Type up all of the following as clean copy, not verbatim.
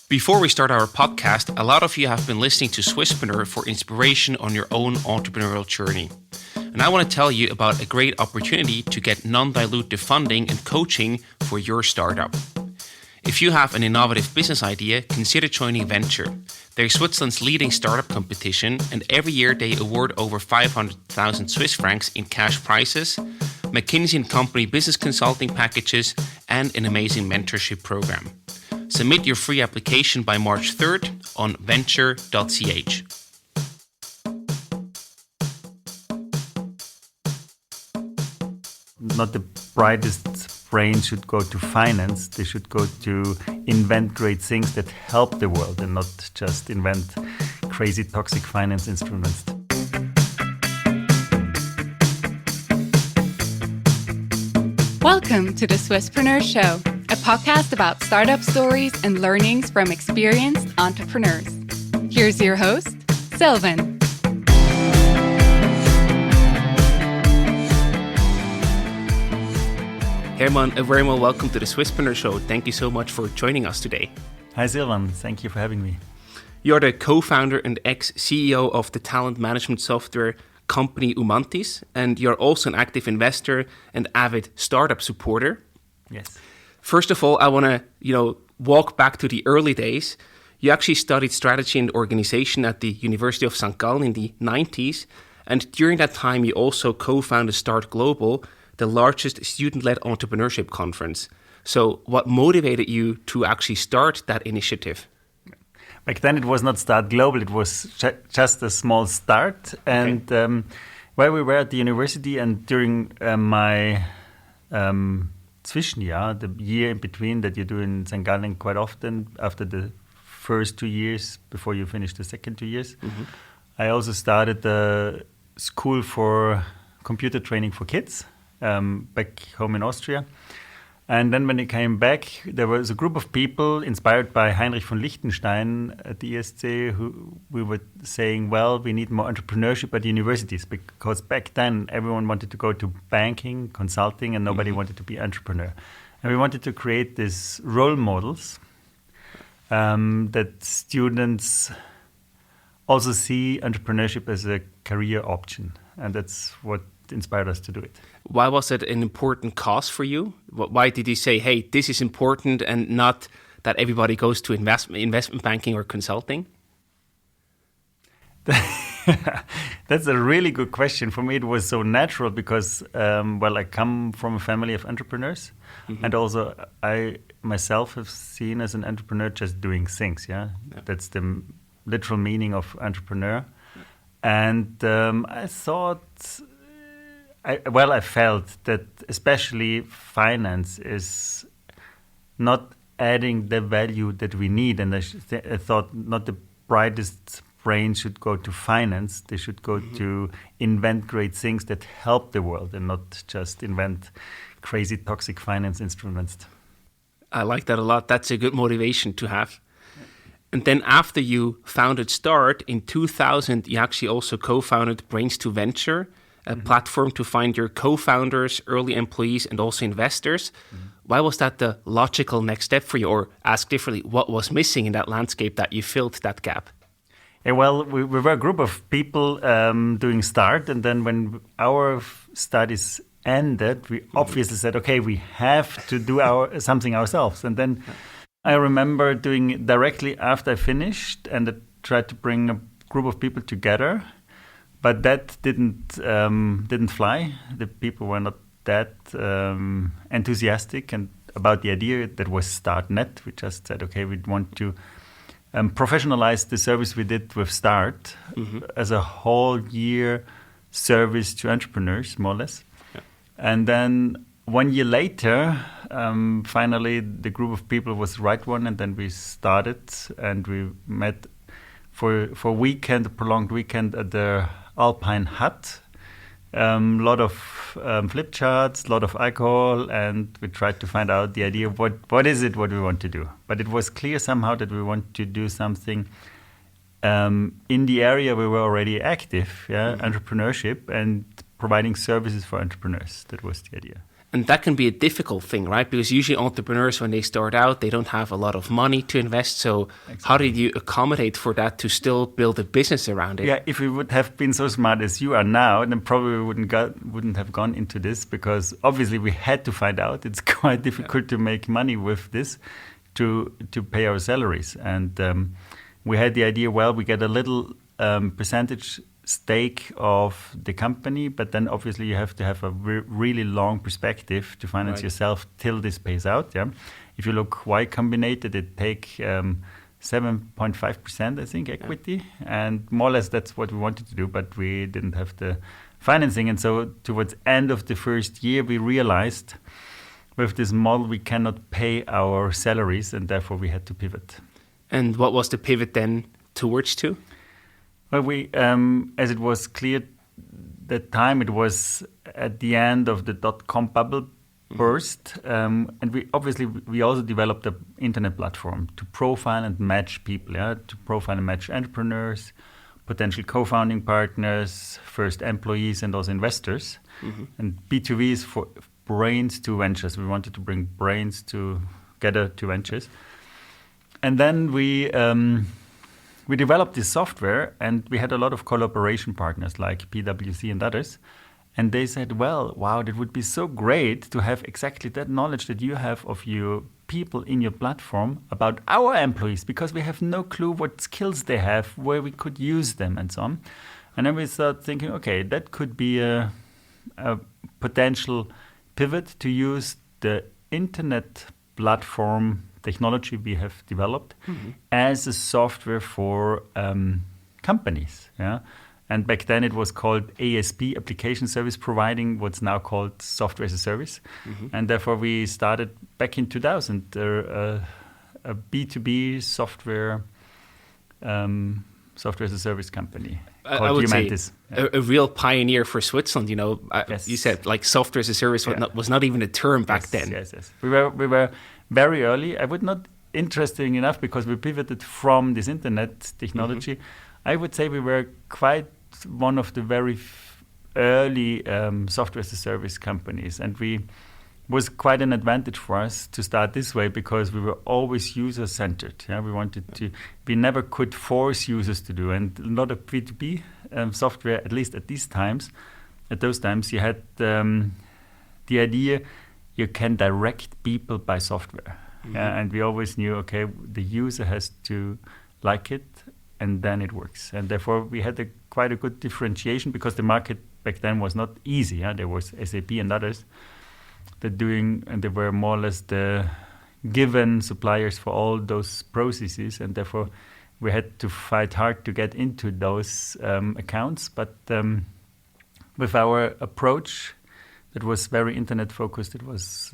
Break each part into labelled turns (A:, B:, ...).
A: Before we start our podcast, a lot of you have been listening to Swisspreneur for inspiration on your own entrepreneurial journey. And I want to tell you about a great opportunity to get non-dilutive funding and coaching for your startup. If you have an innovative business idea, consider joining Venture. They're Switzerland's leading startup competition, and every year they award over 500,000 Swiss francs in cash prizes, McKinsey & Company business consulting packages, and an amazing mentorship program. Submit your free application by March 3rd on venture.ch.
B: Not the brightest brains should go to finance. They should go to invent great things that help the world and not just invent crazy toxic finance instruments.
C: Welcome to the Swisspreneur Show, a podcast about startup stories and learnings from experienced entrepreneurs. Here's your host, Sylvan.
A: Hermann, a very well welcome to the Swisspreneur Show. Thank you so much for joining us today.
B: Hi Sylvan, thank you for having me.
A: You're the co-founder and ex-CEO of the talent management software company Umantis, and you're also an active investor and avid startup supporter.
B: Yes.
A: First of all, I want to, walk back to the early days. You actually studied strategy and organization at the University of St. Gallen in the 90s, and during that time you also co-founded Start Global, the largest student-led entrepreneurship conference. So what motivated you to actually start that initiative?
B: Back then it was not Start Global, it was just a small start. And while we were at the university and during my Zwischenjahr, the year in between that you do in St. Gallen quite often, after the first 2 years, before you finish the second 2 years, I also started a school for computer training for kids back home in Austria. And then when I came back, there was a group of people inspired by Heinrich von Liechtenstein at the ESC who we were saying, well, we need more entrepreneurship at the universities because back then everyone wanted to go to banking, consulting, and nobody wanted to be entrepreneur. And we wanted to create these role models that students also see entrepreneurship as a career option. And that's what inspired us to do it.
A: Why was it an important cause for you? Why did you say, hey, this is important and not that everybody goes to investment banking or consulting?
B: That's a really good question. For me, it was so natural because, I come from a family of entrepreneurs. And also I myself have seen as an entrepreneur just doing things, yeah? That's the literal meaning of entrepreneur. And I thought... I felt that especially finance is not adding the value that we need. And I thought not the brightest brains should go to finance. They should go to invent great things that help the world and not just invent crazy toxic finance instruments.
A: I like that a lot. That's a good motivation to have. And then after you founded Start in 2000, you actually also co-founded Brains to Venture, a platform to find your co-founders, early employees, and also investors. Why was that the logical next step for you? Or asked differently, what was missing in that landscape that you filled that gap?
B: Yeah, well, we were a group of people doing Start. And then when our studies ended, we obviously said, okay, we have to do something ourselves. And then I remember doing it directly after I finished and I tried to bring a group of people together. But that didn't fly. The people were not that enthusiastic and about the idea that was StartNet. We just said, okay, we want to professionalize the service we did with Start as a whole year service to entrepreneurs, more or less. Yeah. And then 1 year later, finally, the group of people was the right one, and then we started and we met for a weekend, a prolonged weekend at the Alpine Hut. Lot of flip charts, a lot of alcohol, and we tried to find out the idea of what is it what we want to do. But it was clear somehow that we want to do something in the area we were already active, entrepreneurship and providing services for entrepreneurs. That was the idea.
A: And that can be a difficult thing, right? Because usually entrepreneurs, when they start out, they don't have a lot of money to invest. So how did you accommodate for that to still build a business around it?
B: Yeah, if we would have been so smart as you are now, then probably we wouldn't have gone into this, because obviously we had to find out it's quite difficult to make money with this to pay our salaries. And we had the idea, well, we get a little percentage stake of the company, but then obviously you have to have a really long perspective to finance yourself till this pays out. Yeah, if you look Y Combinated, it take 7.5%, I think, equity, and more or less that's what we wanted to do, but we didn't have the financing. And so towards end of the first year, we realized with this model we cannot pay our salaries, and therefore we had to pivot.
A: And what was the pivot then towards to?
B: Well, we, as it was clear that time, it was at the end of the .com bubble burst, and we also developed an internet platform to profile and match people, to profile and match entrepreneurs, potential co-founding partners, first employees, and also investors. And Btov is for brains to ventures. We wanted to bring brains together to ventures, and then we developed this software, and we had a lot of collaboration partners like PwC and others. And they said, well, wow, that would be so great to have exactly that knowledge that you have of your people in your platform about our employees, because we have no clue what skills they have, where we could use them, and so on. And then we started thinking, okay, that could be a potential pivot to use the internet platform technology we have developed as a software for companies. Yeah, and back then it was called ASP, Application Service Providing, what's now called Software as a Service. And therefore we started back in 2000 a B2B software as a service company called
A: I would
B: Umantis.
A: say a real pioneer for Switzerland. You know, you said like software as a service was not even a term back then.
B: Yes. We were very early. I would not interesting enough because we pivoted from this internet technology. I would say we were quite one of the very early software as a service companies, and we was quite an advantage for us to start this way because we were always user-centered. Yeah, we never could force users to do, and a lot of B2B software, at least at those times, you had the idea you can direct people by software. And we always knew, okay, the user has to like it, and then it works. And therefore, we had quite a good differentiation because the market back then was not easy. There was SAP and others and they were more or less the given suppliers for all those processes, and therefore we had to fight hard to get into those accounts. But with our approach that was very internet focused, it was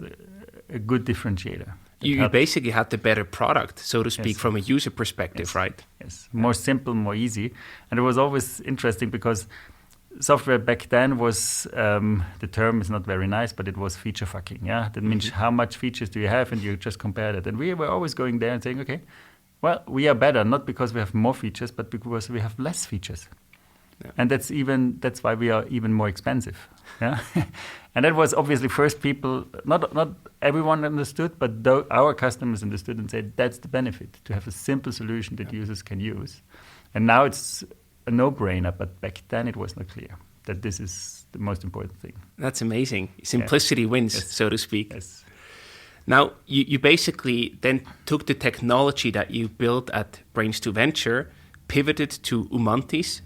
B: a good differentiator.
A: You basically had the better product, so to speak, from a user perspective, right?
B: Yes, more simple, more easy. And it was always interesting because software back then was, the term is not very nice, but it was feature fucking. Yeah, that means how much features do you have, and you just compare it. And we were always going there and saying, okay, well, we are better, not because we have more features, but because we have less features. Yeah. And that's why we are even more expensive. Yeah, and that was obviously first people. Not everyone understood, but our customers understood and said that's the benefit, to have a simple solution that users can use. And now it's a no-brainer, but back then it was not clear that this is the most important thing.
A: That's amazing. Simplicity wins, so to speak.
B: Yes.
A: Now, you basically then took the technology that you built at Brains to Venture, pivoted to Umantis.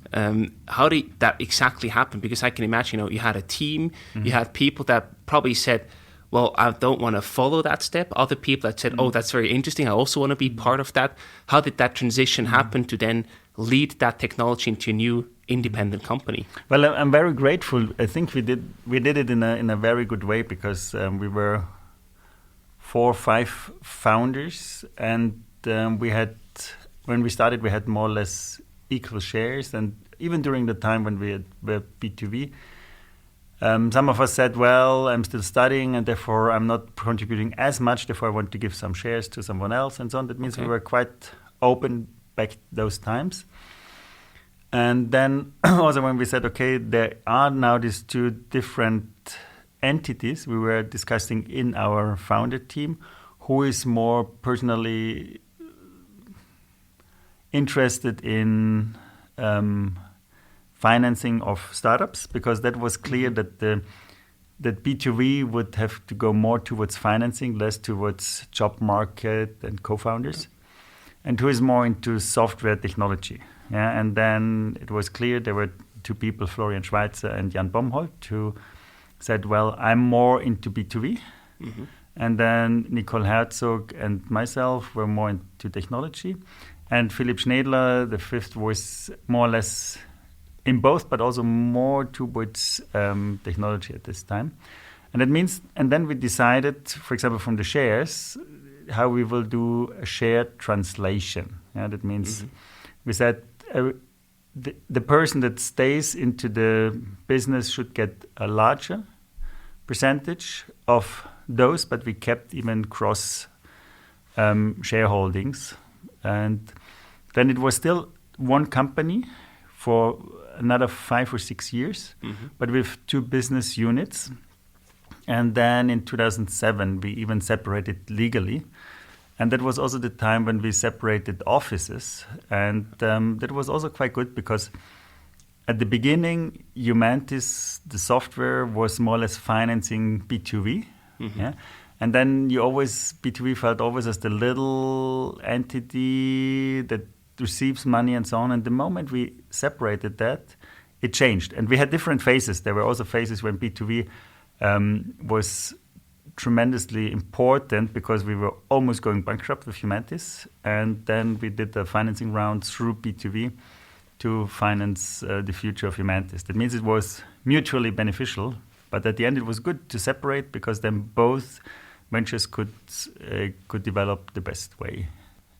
A: How did that exactly happen? Because I can imagine, you had a team, you had people that probably said, well, I don't want to follow that step. Other people that said, oh, that's very interesting, I also want to be part of that. How did that transition happen to then lead that technology into a new independent company?
B: Well, I'm very grateful. I think we did it in a very good way because we were 4 or 5 founders, and when we started, we had more or less equal shares. And even during the time when we were B2B, some of us said, well, I'm still studying and therefore I'm not contributing as much, therefore I want to give some shares to someone else and so on. That means we were quite open back those times. And then also when we said, okay, there are now these 2 different entities. We were discussing in our founder team who is more personally interested in financing of startups, because that was clear that that B2B would have to go more towards financing, less towards job market and co-founders, and who is more into software technology. Yeah, and then it was clear there were two people, Florian Schweitzer and Jan Bomholt, who said, well, I'm more into B2B. Mm-hmm. And then Nicole Herzog and myself were more into technology. And Philipp Schnedler, the fifth, was more or less in both, but also more towards technology at this time. And that means, and then we decided, for example, from the shares, how we will do a shared translation. Yeah, that means we said the person that stays into the business should get a larger percentage of those, but we kept even cross shareholdings. And then it was still one company for another 5 or 6 years, but with two business units. And then in 2007, we even separated legally. And that was also the time when we separated offices. And that was also quite good, because at the beginning, Umantis, the software, was more or less financing B2B. Yeah? And then B2B felt always as the little entity that receives money and so on. And the moment we separated that, it changed. And we had different phases. There were also phases when B2B was tremendously important, because we were almost going bankrupt with Umantis. And then we did the financing round through B2B to finance the future of Umantis. That means it was mutually beneficial. But at the end, it was good to separate, because then both ventures could develop the best way.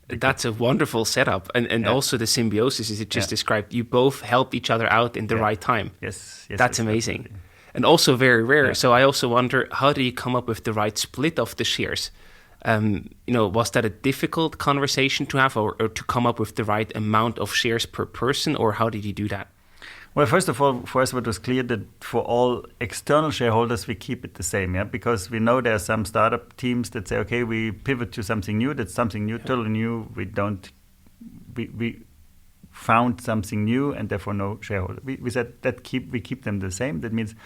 A: That's a wonderful setup. And also the symbiosis, as you just described, you both helped each other out in the right time.
B: Yes.
A: That's amazing. Absolutely. And also very rare. Yeah. So I also wonder, how do you come up with the right split of the shares? Was that a difficult conversation to have, or to come up with the right amount of shares per person, or how did you do that?
B: Well, first of all, for us, it was clear that for all external shareholders, we keep it the same, because we know there are some startup teams that say, okay, we pivot to something new. That's something new, totally new. We found something new, and therefore no shareholder. We said we keep them the same. That means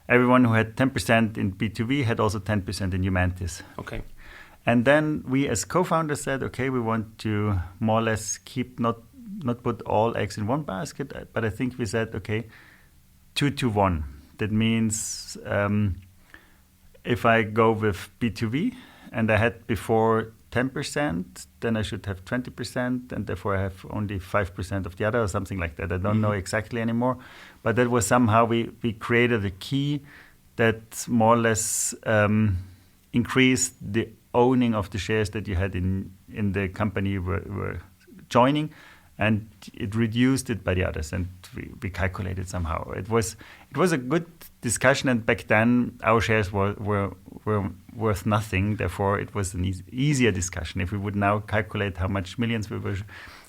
B: everyone who had 10% in B2B had also 10% in Umantis.
A: Okay.
B: And then we as co-founders said, okay, we want to more or less keep not put all eggs in one basket, but I think we said, okay, 2-1. That means if I go with B2B and I had before 10%, then I should have 20%, and therefore I have only 5% of the other, or something like that. I don't know exactly anymore. But that was somehow we created a key that more or less increased the owning of the shares that you had in the company you were joining, and it reduced it by the others, and we calculated somehow. It was a good discussion, and back then our shares were worth nothing. Therefore, it was an easier discussion. If we would now calculate how much millions we were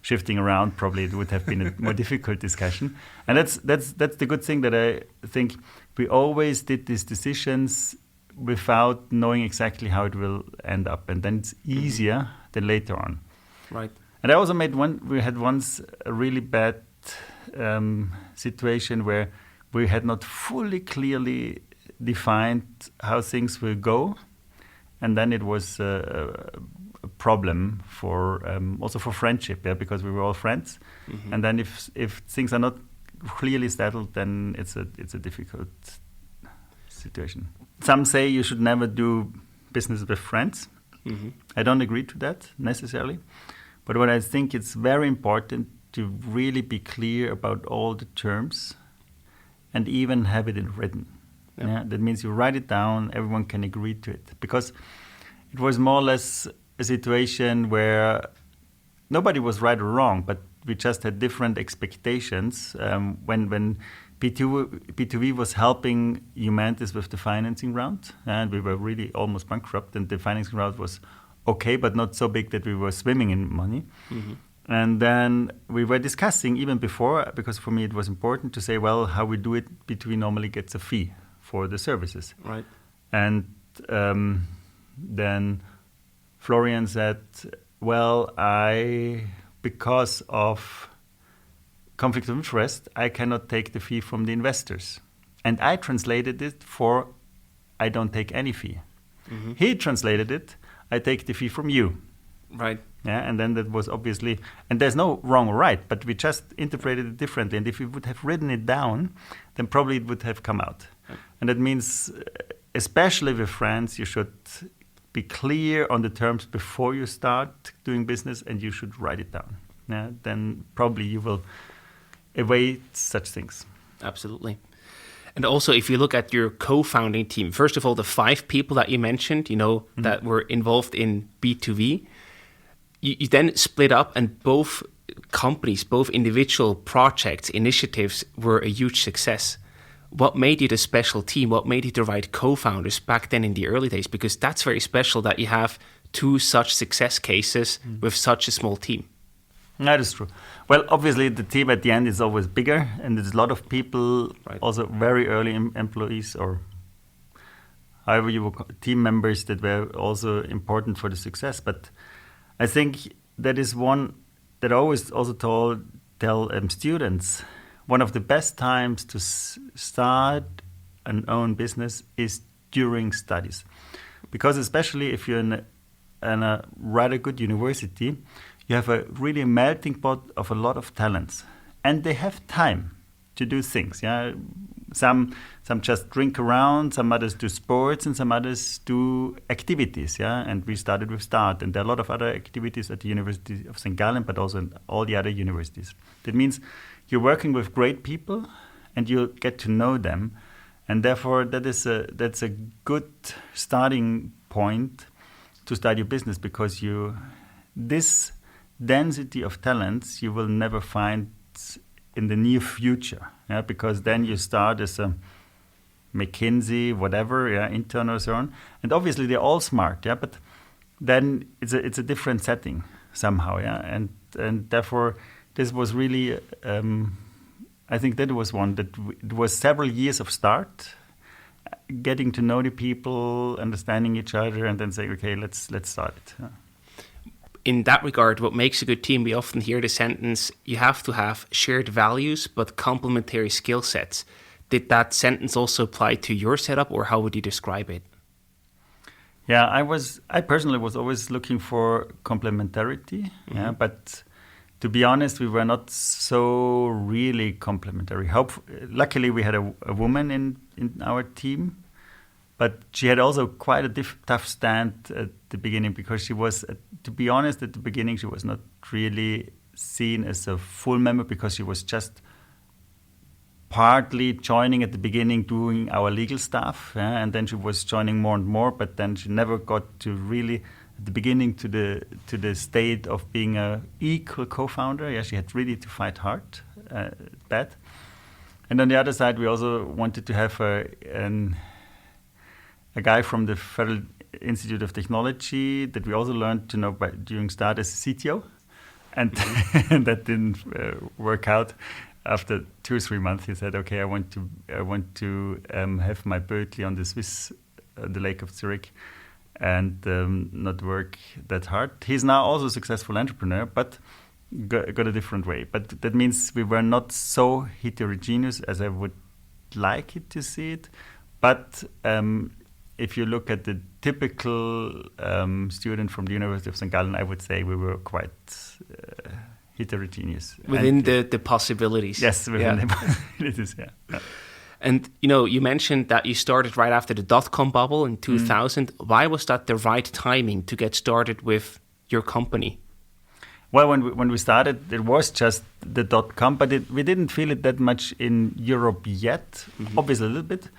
B: shifting around, probably it would have been a more difficult discussion. And that's the good thing, that I think we always did these decisions without knowing exactly how it will end up, and then it's easier than later on.
A: Right.
B: And I also we had once a really bad situation where we had not fully clearly defined how things will go. And then it was a problem also for friendship, because we were all friends. And then if things are not clearly settled, then it's a difficult situation. Some say you should never do business with friends. I don't agree to that necessarily. But what I think it's very important to really be clear about all the terms, and even have it in written. Yeah, that means you write it down, everyone can agree to it. Because it was more or less a situation where nobody was right or wrong, but we just had different expectations. When B2B was helping Umantis with the financing round, and we were really almost bankrupt, and the financing round was okay, but not so big that we were swimming in money. And then we were discussing even before, because for me it was important to say, well, how we do it, B2B normally gets a fee for the services.
A: Right.
B: And then Florian said, well, because of conflict of interest, I cannot take the fee from the investors. And I translated it for, I don't take any fee. Mm-hmm. He translated it, I take the fee from you.
A: Right.
B: Yeah, and then that was obviously, and there's no wrong or right, but we just interpreted it differently. And if we would have written it down, then probably it would have come out. Right. And that means, especially with friends, you should be clear on the terms before you start doing business, and you should write it down. Yeah, then probably you will avoid such things.
A: Absolutely. And also, if you look at your co-founding team, first of all, the 5 people that you mentioned, mm-hmm. that were involved in B2V, you then split up, and both companies, both individual projects, initiatives were a huge success. What made you the special team? What made you the right co-founders back then in the early days? Because that's very special that you have 2 such success cases with such a small team.
B: That is true. Well, obviously, the team at the end is always bigger, and there's a lot of people, right. Also very early employees, or however you will call team members that were also important for the success. But I think that is one that I always also tell students, one of the best times to start an own business is during studies. Because especially if you're in a rather good university, you have a really melting pot of a lot of talents. And they have time to do things. Yeah, Some just drink around, some others do sports, and some others do activities. Yeah, and we started with START. And there are a lot of other activities at the University of St. Gallen, but also in all the other universities. That means you're working with great people, and you get to know them. And therefore, that's a good starting point to start your business, because this density of talents you will never find in the near future, yeah, because then you start as a McKinsey, whatever, yeah, intern or so on, and obviously they're all smart, yeah, but then it's a different setting somehow, yeah, and therefore this was really, I think that was one that it was several years of start, getting to know the people, understanding each other, and then saying, okay, let's start it. Yeah.
A: In that regard, what makes a good team, we often hear the sentence, you have to have shared values but complementary skill sets. Did that sentence also apply to your setup, or how would you describe it?
B: Yeah, I personally was always looking for complementarity, mm-hmm. yeah, but to be honest, we were not so really complementary. Luckily, we had a woman in our team, but she had also quite a tough stand at the beginning, because she was, to be honest, at the beginning, she was not really seen as a full member, because she was just partly joining at the beginning, doing our legal stuff, and then she was joining more and more, but then she never got to really, at the beginning, to the state of being an equal co-founder. Yeah, she had really to fight hard, that. And on the other side, we also wanted to have a guy from the Federal Institute of Technology that we also learned to know during START as a CTO, and mm-hmm. that didn't work out. After 2 or 3 months, he said, "Okay, I want to have my Berkeley on the Lake of Zurich, and not work that hard." He's now also a successful entrepreneur, but got a different way. But that means we were not so heterogeneous as I would like it to see it, but. If you look at the typical student from the University of St. Gallen, I would say we were quite heterogeneous.
A: Within the possibilities.
B: Yes, within the possibilities, yeah.
A: And, you mentioned that you started right after the dot-com bubble in 2000. Why was that the right timing to get started with your company?
B: Well, when we started, it was just the dot-com, but we didn't feel it that much in Europe yet, mm-hmm. obviously a little bit.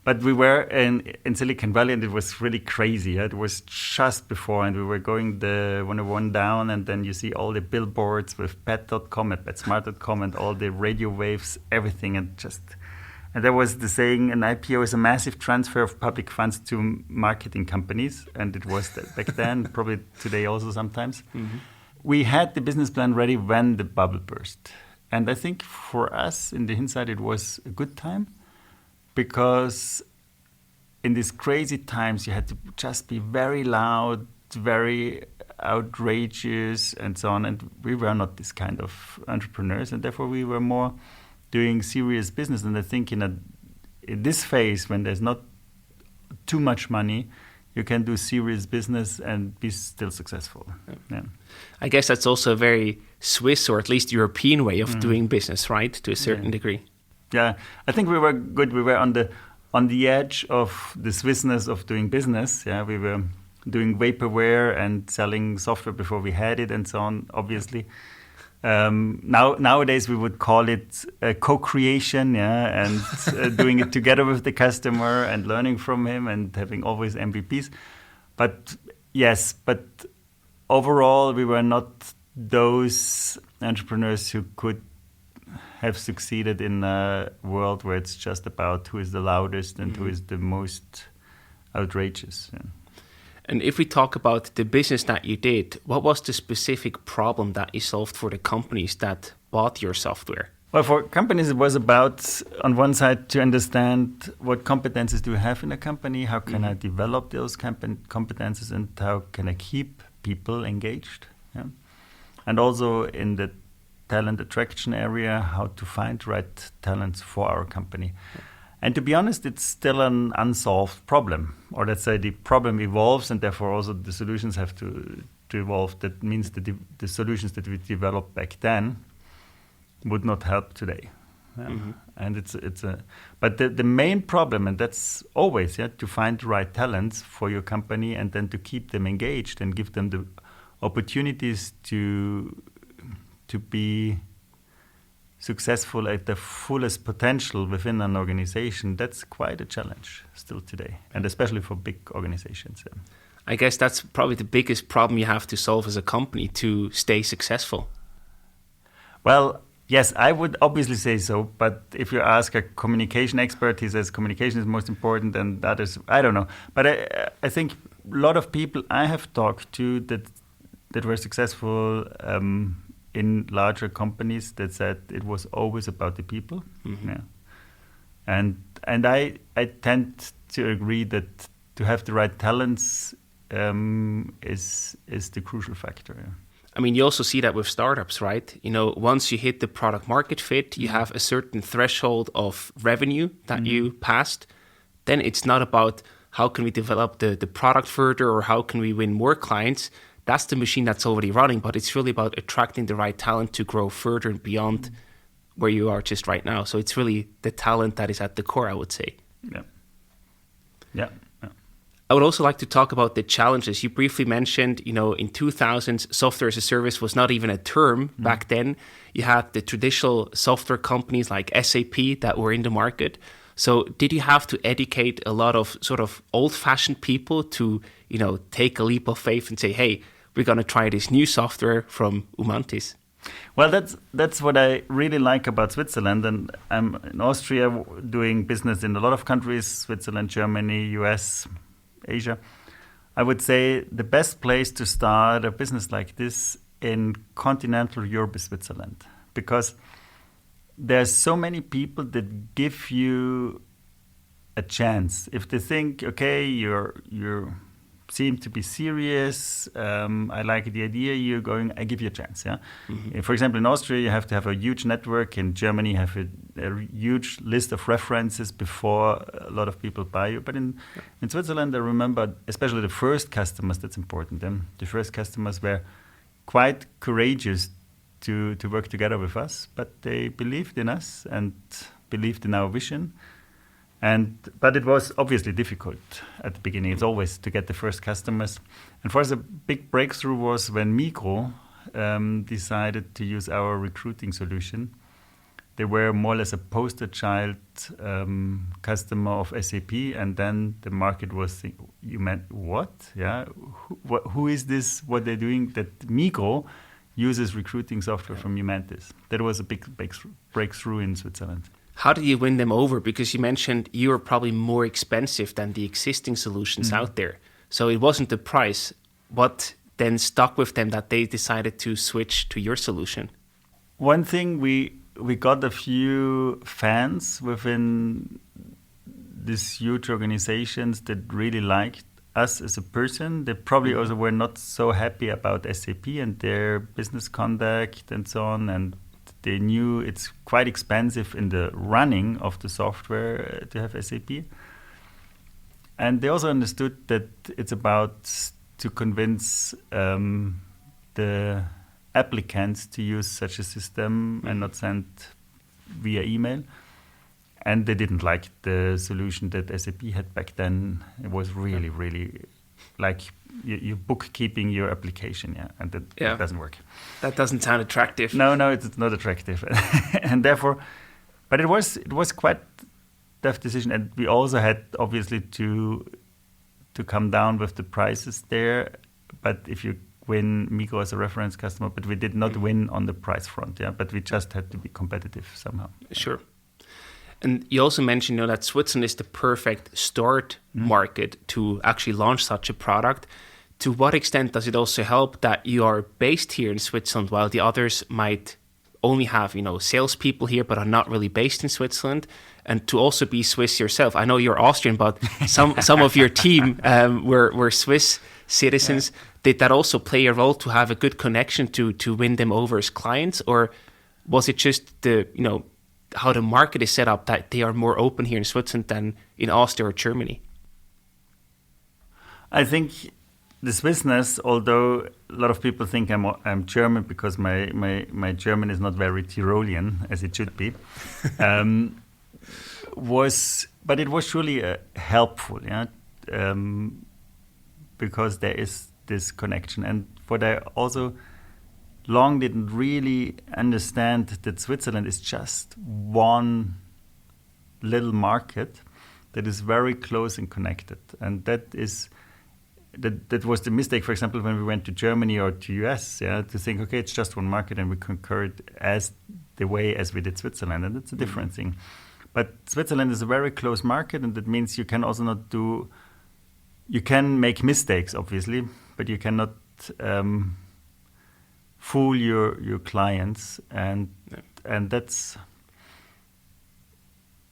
B: But we were in Silicon Valley, and it was really crazy. Yeah? It was just before, and we were going the 101 down, and then you see all the billboards with pet.com and petsmart.com and all the radio waves, everything. And there was the saying, an IPO is a massive transfer of public funds to marketing companies. And it was back then, probably today also sometimes. Mm-hmm. We had the business plan ready when the bubble burst. And I think for us, in the hindsight, it was a good time. Because in these crazy times, you had to just be very loud, very outrageous, and so on. And we were not this kind of entrepreneurs, and therefore we were more doing serious business. And I think in this phase, when there's not too much money, you can do serious business and be still successful. Yeah.
A: I guess that's also a very Swiss or at least European way of doing business, right? To a certain degree.
B: Yeah, I think we were good. We were on the edge of the Swissness of doing business. Yeah, we were doing vaporware and selling software before we had it and so on, obviously. Nowadays we would call it co-creation, yeah, and doing it together with the customer and learning from him and having always MVPs. But overall we were not those entrepreneurs who could have succeeded in a world where it's just about who is the loudest and who is the most outrageous. Yeah.
A: And if we talk about the business that you did, what was the specific problem that you solved for the companies that bought your software?
B: Well, for companies, it was about, on one side, to understand what competences do I have in a company, how can I develop those competences, and how can I keep people engaged. Yeah? And also in the talent attraction area, how to find right talents for our company. Yeah. And to be honest, it's still an unsolved problem. Or let's say the problem evolves, and therefore also the solutions have to evolve. That means that the solutions that we developed back then would not help today. Yeah. And but the main problem, and that's always to find the right talents for your company, and then to keep them engaged and give them the opportunities to be successful at the fullest potential within an organization. That's quite a challenge still today, and especially for big organizations. Yeah.
A: I guess that's probably the biggest problem you have to solve as a company to stay successful.
B: Well, yes, I would obviously say so, but if you ask a communication expert, he says communication is most important, and that is, I don't know. But I think a lot of people I have talked to that were successful in larger companies that said it was always about the people. Yeah. And I tend to agree that to have the right talents is the crucial factor. Yeah.
A: I mean, you also see that with startups, right? You know, once you hit the product market fit, you have a certain threshold of revenue that you passed. Then it's not about how can we develop the product further or how can we win more clients. That's the machine that's already running, but it's really about attracting the right talent to grow further and beyond where you are just right now. So it's really the talent that is at the core, I would say.
B: Yeah.
A: I would also like to talk about the challenges. You briefly mentioned, in 2000s, software as a service was not even a term back then. You had the traditional software companies like SAP that were in the market. So did you have to educate a lot of sort of old-fashioned people to, take a leap of faith and say, hey, we're going to try this new software from Umantis?
B: Well, that's what I really like about Switzerland. And I'm in Austria doing business in a lot of countries, Switzerland, Germany, US, Asia. I would say the best place to start a business like this in continental Europe is Switzerland, because there's so many people that give you a chance. If they think, okay, you seem to be serious, I like the idea you're going, I give you a chance. Yeah. For example, in Austria, you have to have a huge network. In Germany, you have a huge list of references before a lot of people buy you. But in Switzerland, I remember, especially the first customers, that's important. The first customers were quite courageous to work together with us, but they believed in us and believed in our vision. But it was obviously difficult at the beginning. It's always to get the first customers. And for us, a big breakthrough was when Migros decided to use our recruiting solution. They were more or less a poster child customer of SAP, and then the market was thinking, you meant what? Yeah, who is this? What they're doing? That Migros uses recruiting software from Umantis. That was a big breakthrough in Switzerland.
A: How did you win them over? Because you mentioned you were probably more expensive than the existing solutions out there. So it wasn't the price. What then stuck with them that they decided to switch to your solution?
B: One thing, we got a few fans within these huge organizations that really liked us as a person. They probably also were not so happy about SAP and their business conduct and so on, and they knew it's quite expensive in the running of the software to have SAP. And they also understood that it's about to convince the applicants to use such a system and not send via email. And they didn't like the solution that SAP had back then. It was really, really like you bookkeeping your application, and that doesn't work.
A: That doesn't sound attractive.
B: No, it's not attractive. And therefore, but it was quite tough decision. And we also had obviously to come down with the prices there. But if you win Migros as a reference customer, but we did not win on the price front, but we just had to be competitive somehow.
A: Sure. And you also mentioned, that Switzerland is the perfect start market to actually launch such a product. To what extent does it also help that you are based here in Switzerland while the others might only have, salespeople here but are not really based in Switzerland? And to also be Swiss yourself. I know you're Austrian, but some of your team were Swiss citizens. Yeah. Did that also play a role to have a good connection to win them over as clients? Or was it just how the market is set up that they are more open here in Switzerland than in Austria or Germany?
B: I think the Swissness, although a lot of people think I'm German because my German is not very Tyrolean as it should be, but it was surely helpful, because there is this connection. And what I also long didn't really understand that Switzerland is just one little market that is very close and connected. And that was the mistake, for example, when we went to Germany or to US, to think, okay, it's just one market and we concur it as the way as we did Switzerland. And that's a different thing. But Switzerland is a very close market, and that means you can also you can make mistakes, obviously, but you cannot fool your clients, and that's,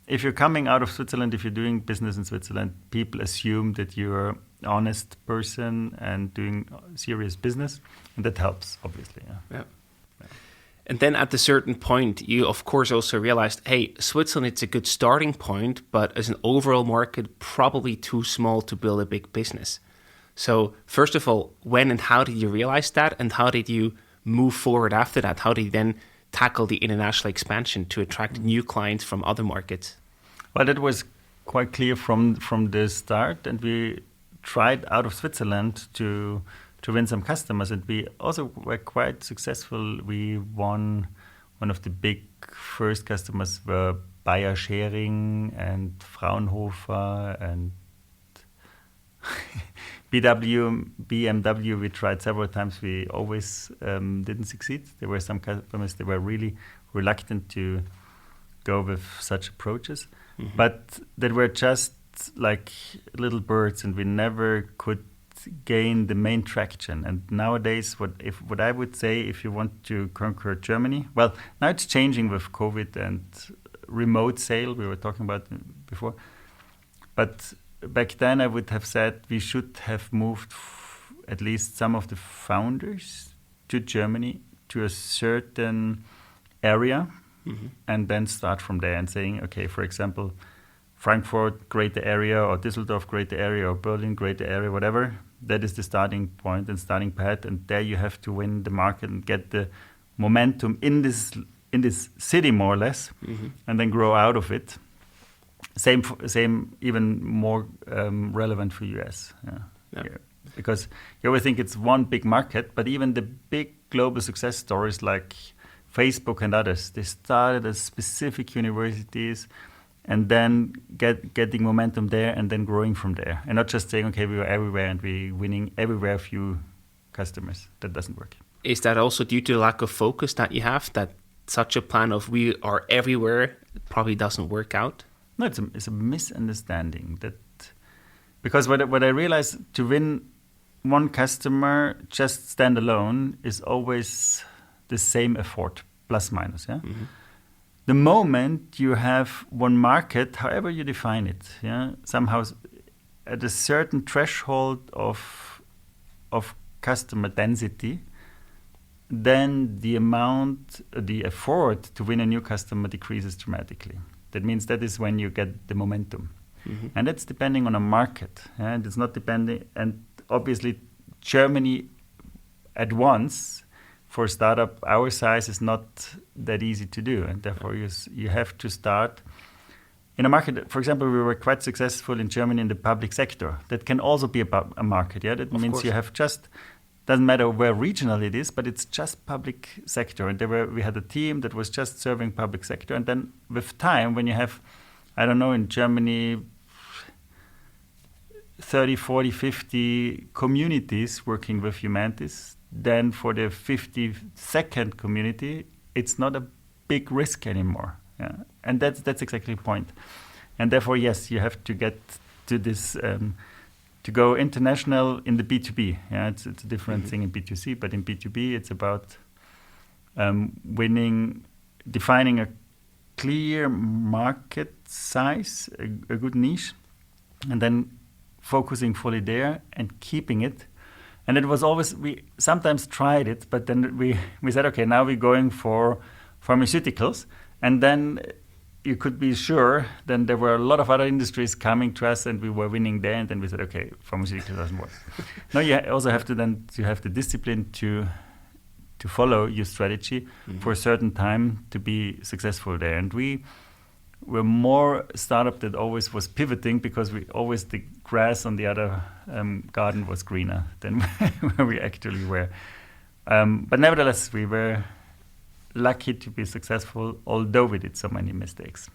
B: if you're coming out of Switzerland, if you're doing business in Switzerland, people assume that you're an honest person and doing serious business, and that helps, obviously. Yeah.
A: And then at a certain point, you of course also realized, hey, Switzerland, it's a good starting point, but as an overall market, probably too small to build a big business. So first of all, when and how did you realize that, and how did you move forward after that? How did you then tackle the international expansion to attract new clients from other markets?
B: Well, that was quite clear from the start, and we tried out of Switzerland to win some customers, and we also were quite successful. We won one of the big first customers were Bayer Schering and Fraunhofer and BMW. We tried several times. We always didn't succeed. There were some customers that were really reluctant to go with such approaches, but that were just like little birds, and we never could gain the main traction. And nowadays, what I would say, if you want to conquer Germany, well, now it's changing with COVID and remote sale, we were talking about before, but back then I would have said we should have moved at least some of the founders to Germany, to a certain area, and then start from there and saying, okay, for example, Frankfurt, greater area, or Düsseldorf, greater area, or Berlin, greater area, whatever. That is the starting point and starting pad, and there you have to win the market and get the momentum in this city, more or less, and then grow out of it. Same, even more relevant for US. Yeah. Because you always think it's one big market, but even the big global success stories like Facebook and others, they started as specific universities, and then getting momentum there and then growing from there. And not just saying, okay, we were everywhere and we're winning everywhere few customers. That doesn't work. Is
A: that also due to the lack of focus that you have, that such a plan of we are everywhere probably doesn't work out?
B: No, it's a misunderstanding. Because what I realized, to win one customer just standalone is always the same effort, plus minus, the moment you have one market, however you define it, somehow at a certain threshold of customer density, then the effort to win a new customer decreases dramatically. That means that is when you get the momentum. Mm-hmm. And that's depending on a market. And it's not depending, and obviously Germany at once, for a startup our size, is not that easy to do. And therefore you have to start in a market. For example, we were quite successful in Germany in the public sector. That can also be a market. Yeah, that means you have just, doesn't matter where regional it is, but it's just public sector. And we had a team that was just serving public sector. And then with time, when you have, I don't know, in Germany, 30, 40, 50 communities working with Umantis, then for the 52nd community, it's not a big risk anymore. Yeah? And that's exactly the point. And therefore, yes, you have to get to this, to go international in the B2B. Yeah? It's a different thing in B2C, but in B2B, it's about defining a clear market size, a good niche, and then focusing fully there and keeping it. And it was always, we sometimes tried it, but then we said, okay, now we're going for pharmaceuticals. And then you could be sure, then there were a lot of other industries coming to us and we were winning there. And then we said, okay, pharmaceuticals doesn't work. Now you also have to have the discipline to follow your strategy for a certain time to be successful there. And we were more startup that always was pivoting because the grass on the other garden was greener than where we actually were. But nevertheless, we were lucky to be successful, although we did so many mistakes.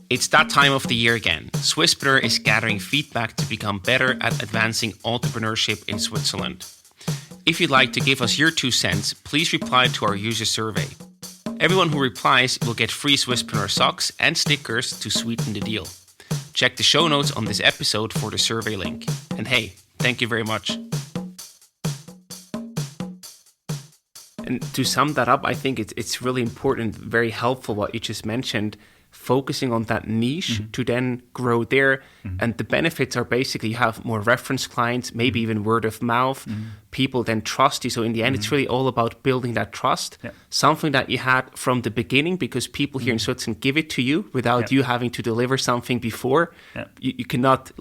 A: It's that time of the year again. Swisspreneur is gathering feedback to become better at advancing entrepreneurship in Switzerland. If you'd like to give us your 2 cents, please reply to our user survey. Everyone who replies will get free Swisspreneur socks and stickers to sweeten the deal. Check the show notes on this episode for the survey link. And hey, thank you very much. And to sum that up, I think it's really important, very helpful what you just mentioned, focusing on that niche to then grow there. And the benefits are basically you have more reference clients, maybe even word of mouth. People then trust you. So in the end, it's really all about building that trust, something that you had from the beginning, because people here in Switzerland give it to you without you having to deliver something before. You cannot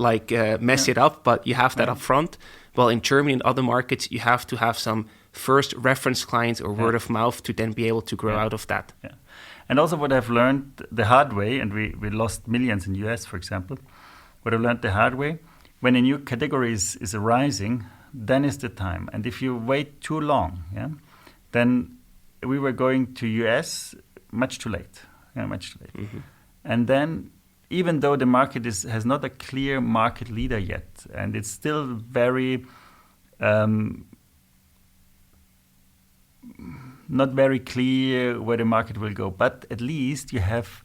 A: mess it up, but you have that up front. Well, in Germany and other markets, you have to have some first reference clients or word of mouth to then be able to grow out of that.
B: Yeah. And also what I've learned the hard way, and we lost millions in the US, for example, what I've learned the hard way, when a new category is arising, then is the time. And if you wait too long, then we were going to US much too late. And then even though the market has not a clear market leader yet, and it's still very not very clear where the market will go, but at least you have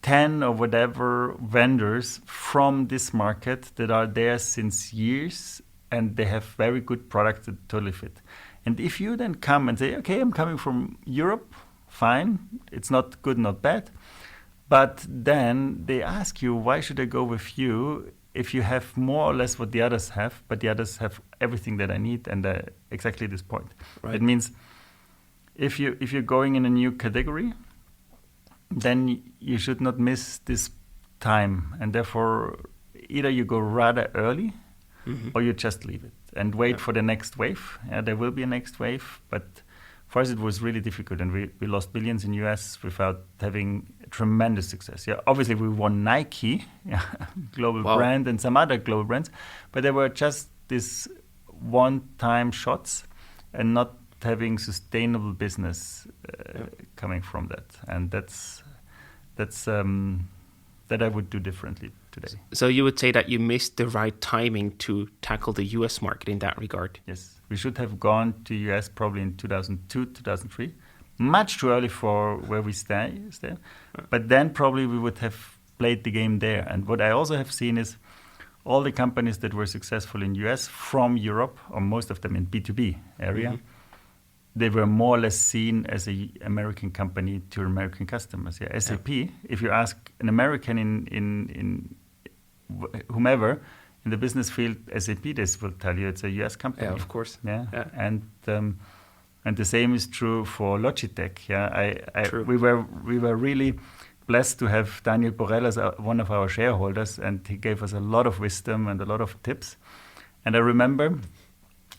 B: 10 or whatever vendors from this market that are there since years, and they have very good products that totally fit. And if you then come and say, okay, I'm coming from Europe, fine, it's not good, not bad, but then they ask you, why should I go with you if you have more or less what the others have, but the others have everything that I need, and exactly this point. Right. It means if you're going in a new category, then you should not miss this time, and therefore either you go rather early or you just leave it and wait for the next wave. There will be a next wave, but for us it was really difficult, and we lost billions in US without having tremendous success. Obviously we won Nike, global brand, and some other global brands, but they were just these one-time shots and not having sustainable business coming from that. And that's that I would do differently today.
A: So you would say that you missed the right timing to tackle the US market in that regard?
B: Yes. We should have gone to US probably in 2002, 2003. Much too early for where we stay. But then probably we would have played the game there. And what I also have seen is all the companies that were successful in US from Europe, or most of them in B2B area, they were more or less seen as a American company to American customers. Yeah, SAP. If you ask an American in whomever in the business field, SAP, this will tell you it's a US company.
A: Yeah, of course.
B: Yeah, and the same is true for Logitech. Yeah,
A: True.
B: we were really blessed to have Daniel Borrell as one of our shareholders, and he gave us a lot of wisdom and a lot of tips. And I remember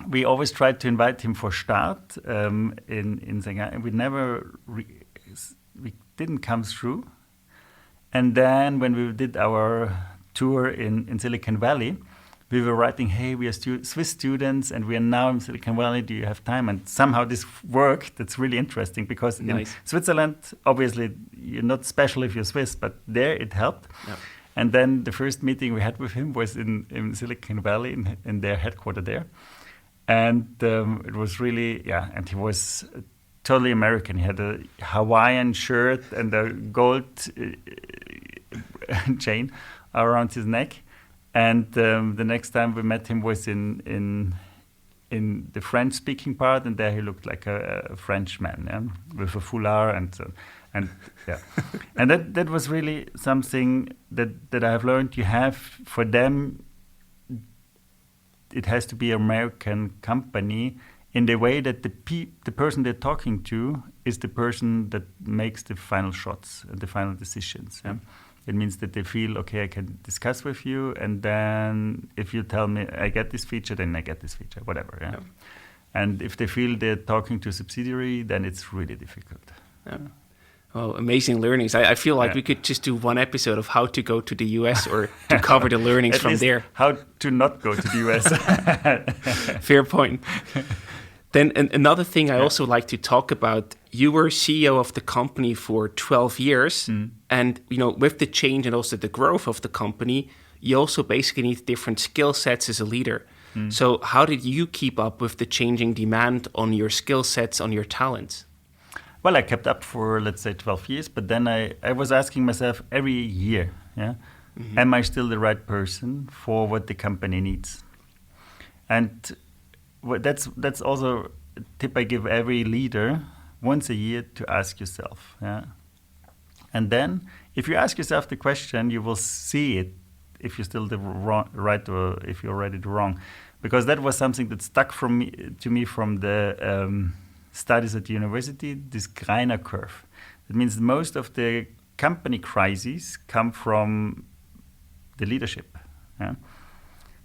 B: we always tried to invite him for Start in Shanghai, and we didn't come through. And then when we did our tour in Silicon Valley, we were writing, hey, we are Swiss students, and we are now in Silicon Valley. Do you have time? And somehow this worked. That's really interesting because in Switzerland, obviously, you're not special if you're Swiss, but there it helped. Yeah. And then the first meeting we had with him was in Silicon Valley, in their headquarters there. And it was really, and he was totally American. He had a Hawaiian shirt and a gold chain around his neck. And the next time we met him was in the French-speaking part, and there he looked like a Frenchman, with a foulard and so. And that was really something that I have learned. You have, for them, it has to be an American company in the way that the person they're talking to is the person that makes the final shots and the final decisions. Yeah? It means that they feel, okay, I can discuss with you, and then if you tell me I get this feature, then I get this feature, whatever. Yeah? And if they feel they're talking to a subsidiary, then it's really difficult.
A: Yeah. Oh, amazing learnings. I feel like we could just do one episode of how to go to the US or to cover the learnings from there.
B: How to not go to the US.
A: Fair point. Then another thing I also like to talk about, you were CEO of the company for 12 years. And, with the change and also the growth of the company, you also basically need different skill sets as a leader. So how did you keep up with the changing demand on your skill sets, on your talents?
B: Well, I kept up for, let's say, 12 years, but then I was asking myself every year, am I still the right person for what the company needs? And that's also a tip I give every leader once a year to ask yourself. Yeah? And then, if you ask yourself the question, you will see it if you're still the right or if you're already the wrong. Because that was something that stuck to me from the studies at the university, this Greiner curve. That means most of the company crises come from the leadership. Yeah?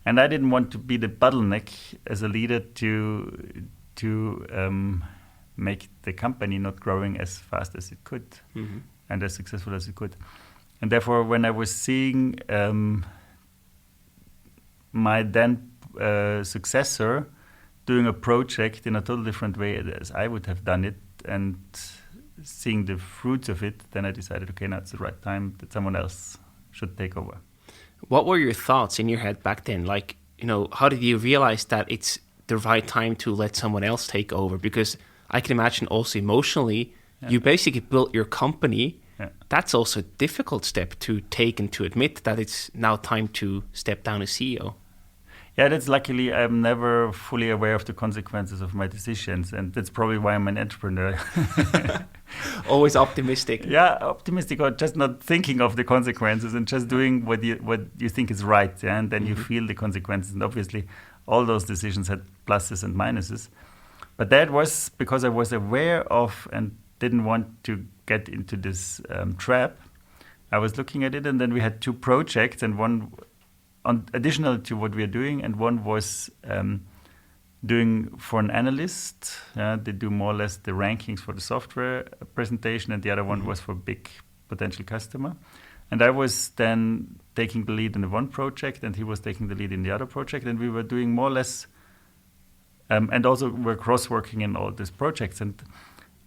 B: And I didn't want to be the bottleneck as a leader to make the company not growing as fast as it could and as successful as it could. And therefore, when I was seeing my then successor doing a project in a totally different way as I would have done it and seeing the fruits of it, then I decided, okay, now it's the right time that someone else should take over.
A: What were your thoughts in your head back then? Like, how did you realize that it's the right time to let someone else take over? Because I can imagine also emotionally, you basically built your company. Yeah. That's also a difficult step to take and to admit that it's now time to step down as CEO.
B: Yeah, that's luckily I'm never fully aware of the consequences of my decisions, and that's probably why I'm an entrepreneur.
A: Always optimistic.
B: Yeah, optimistic, or just not thinking of the consequences and just doing what you think is right, and then you feel the consequences. And obviously, all those decisions had pluses and minuses. But that was because I was aware of and didn't want to get into this trap. I was looking at it, and then we had two projects, and one additional to what we are doing, and one was doing for an analyst. They do more or less the rankings for the software presentation, and the other one was for a big potential customer. And I was then taking the lead in the one project, and he was taking the lead in the other project, and we were doing more or less, and also we're cross-working in all these projects. And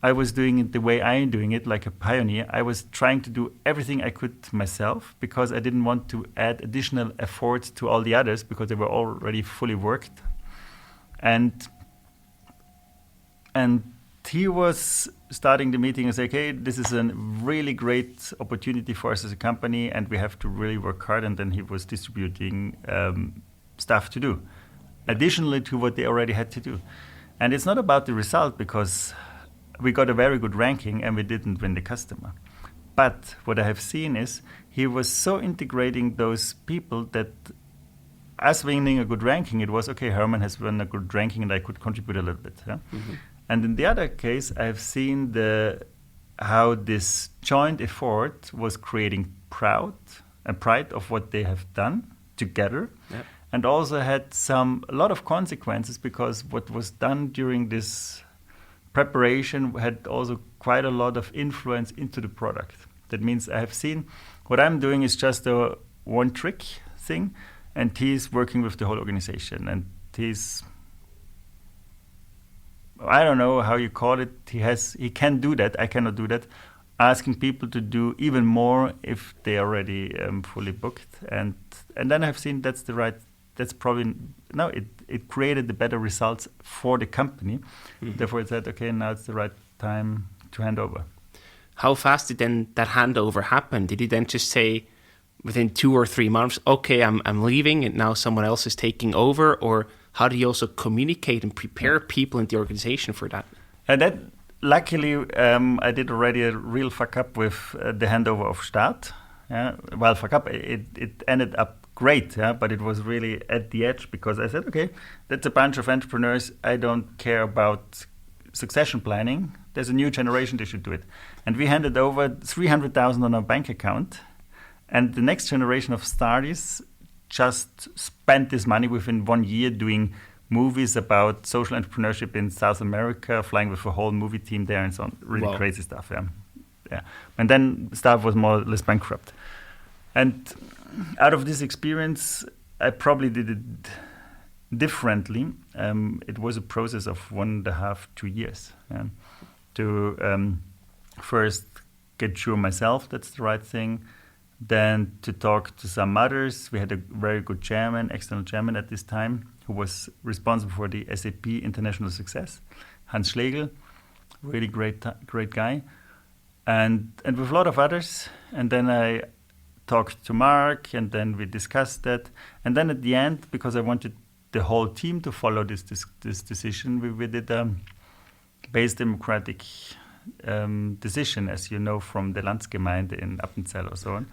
B: I was doing it the way I'm doing it, like a pioneer. I was trying to do everything I could myself because I didn't want to add additional effort to all the others because they were already fully worked. And he was starting the meeting and say, okay, this is a really great opportunity for us as a company, and we have to really work hard. And then he was distributing stuff to do, additionally to what they already had to do. And it's not about the result, because we got a very good ranking and we didn't win the customer. But what I have seen is he was so integrating those people that us winning a good ranking, it was, okay, Hermann has won a good ranking and I could contribute a little bit. Yeah? Mm-hmm. And in the other case, I have seen how this joint effort was creating pride of what they have done together. Yep. And also had a lot of consequences, because what was done during this preparation had also quite a lot of influence into the product. That means I have seen what I'm doing is just a one trick thing, and he's working with the whole organization. And I don't know how you call it. He can do that. I cannot do that. Asking people to do even more if they are already fully booked. And then I've seen that's probably, no, it created the better results for the company. Mm-hmm. Therefore, it said, okay, now it's the right time to hand over.
A: How fast did then that handover happen? Did you then just say within 2 or 3 months, okay, I'm leaving and now someone else is taking over? Or how do you also communicate and prepare people in the organization for that?
B: And that, luckily, I did already a real fuck up with the handover of Start. Yeah? Well, fuck up, it ended up great, yeah, but it was really at the edge, because I said, okay, that's a bunch of entrepreneurs. I don't care about succession planning. There's a new generation, they should do it. And we handed over 300,000 on our bank account, and the next generation of starters just spent this money within 1 year doing movies about social entrepreneurship in South America, flying with a whole movie team there and so on. Really crazy stuff, yeah. And then staff was more or less bankrupt. And out of this experience, I probably did it differently. It was a process of 1.5, 2 years to first get sure myself that's the right thing, then to talk to some others. We had a very good chairman, external chairman at this time, who was responsible for the SAP international success, Hans Schlegel, really great guy, and with a lot of others. And then I talked to Mark, and then we discussed that. And then at the end, because I wanted the whole team to follow this decision, we did a base democratic decision, as you know, from the Landsgemeinde in Appenzell or so on.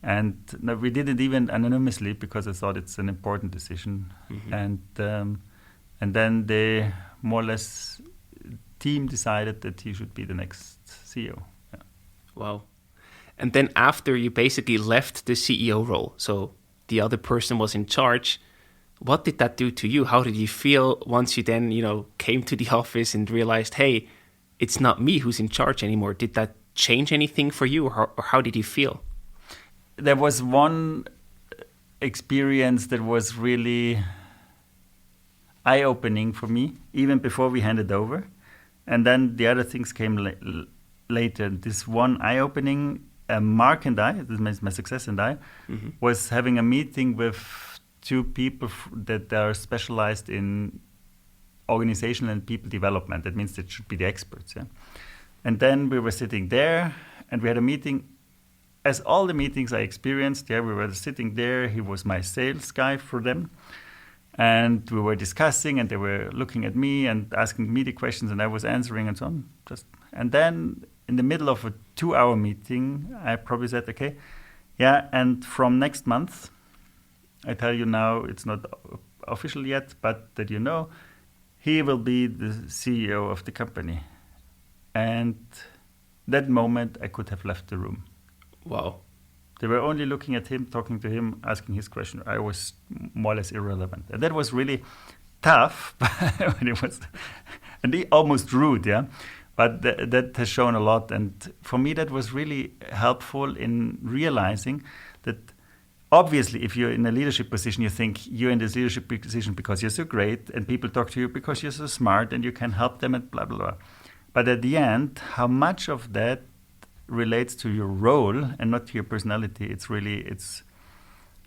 B: And no, we did it even anonymously, because I thought it's an important decision. Mm-hmm. And then the more or less team decided that he should be the next CEO. Yeah.
A: Wow. And then after you basically left the CEO role, so the other person was in charge, what did that do to you? How did you feel once you then, came to the office and realized, hey, it's not me who's in charge anymore? Did that change anything for you, or how did you feel?
B: There was one experience that was really eye-opening for me, even before we handed over. And then the other things came later. This one eye-opening, Mark and I, this is my successor and I, mm-hmm. was having a meeting with 2 people that are specialized in organizational and people development. That means that should be the experts. Yeah? And then we were sitting there, and we had a meeting. As all the meetings I experienced, we were sitting there. He was my sales guy for them. And we were discussing, and they were looking at me and asking me the questions, and I was answering and so on. And then in the middle of a 2-hour meeting, I probably said, okay, and from next month, I tell you now, it's not official yet, but that he will be the CEO of the company. And that moment, I could have left the room.
A: Wow.
B: They were only looking at him, talking to him, asking his question. I was more or less irrelevant. And that was really tough, and almost rude, yeah? But that has shown a lot. And for me, that was really helpful in realizing that obviously, if you're in a leadership position, you think you're in this leadership position because you're so great, and people talk to you because you're so smart, and you can help them and blah, blah, blah. But at the end, how much of that relates to your role and not to your personality,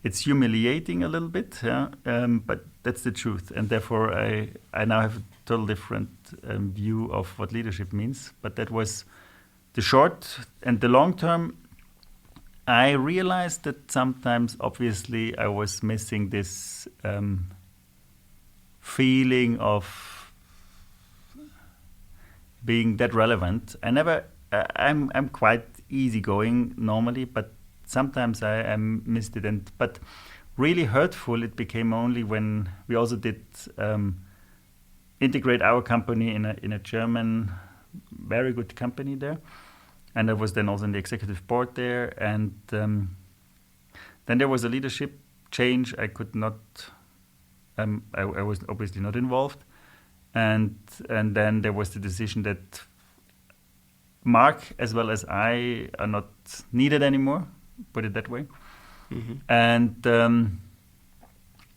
B: it's humiliating a little bit, yeah? But that's the truth. And therefore, I now have a total different view of what leadership means. But that was the short. And the long term, I realized that sometimes, obviously, I was missing this feeling of being that relevant. I'm quite easygoing normally, but sometimes I missed it. But really hurtful it became only when we also did integrate our company in a German, very good company there. And I was then also in the executive board there. And then there was a leadership change. I could not, I was obviously not involved. And then there was the decision that Mark as well as I are not needed anymore, put it that way. And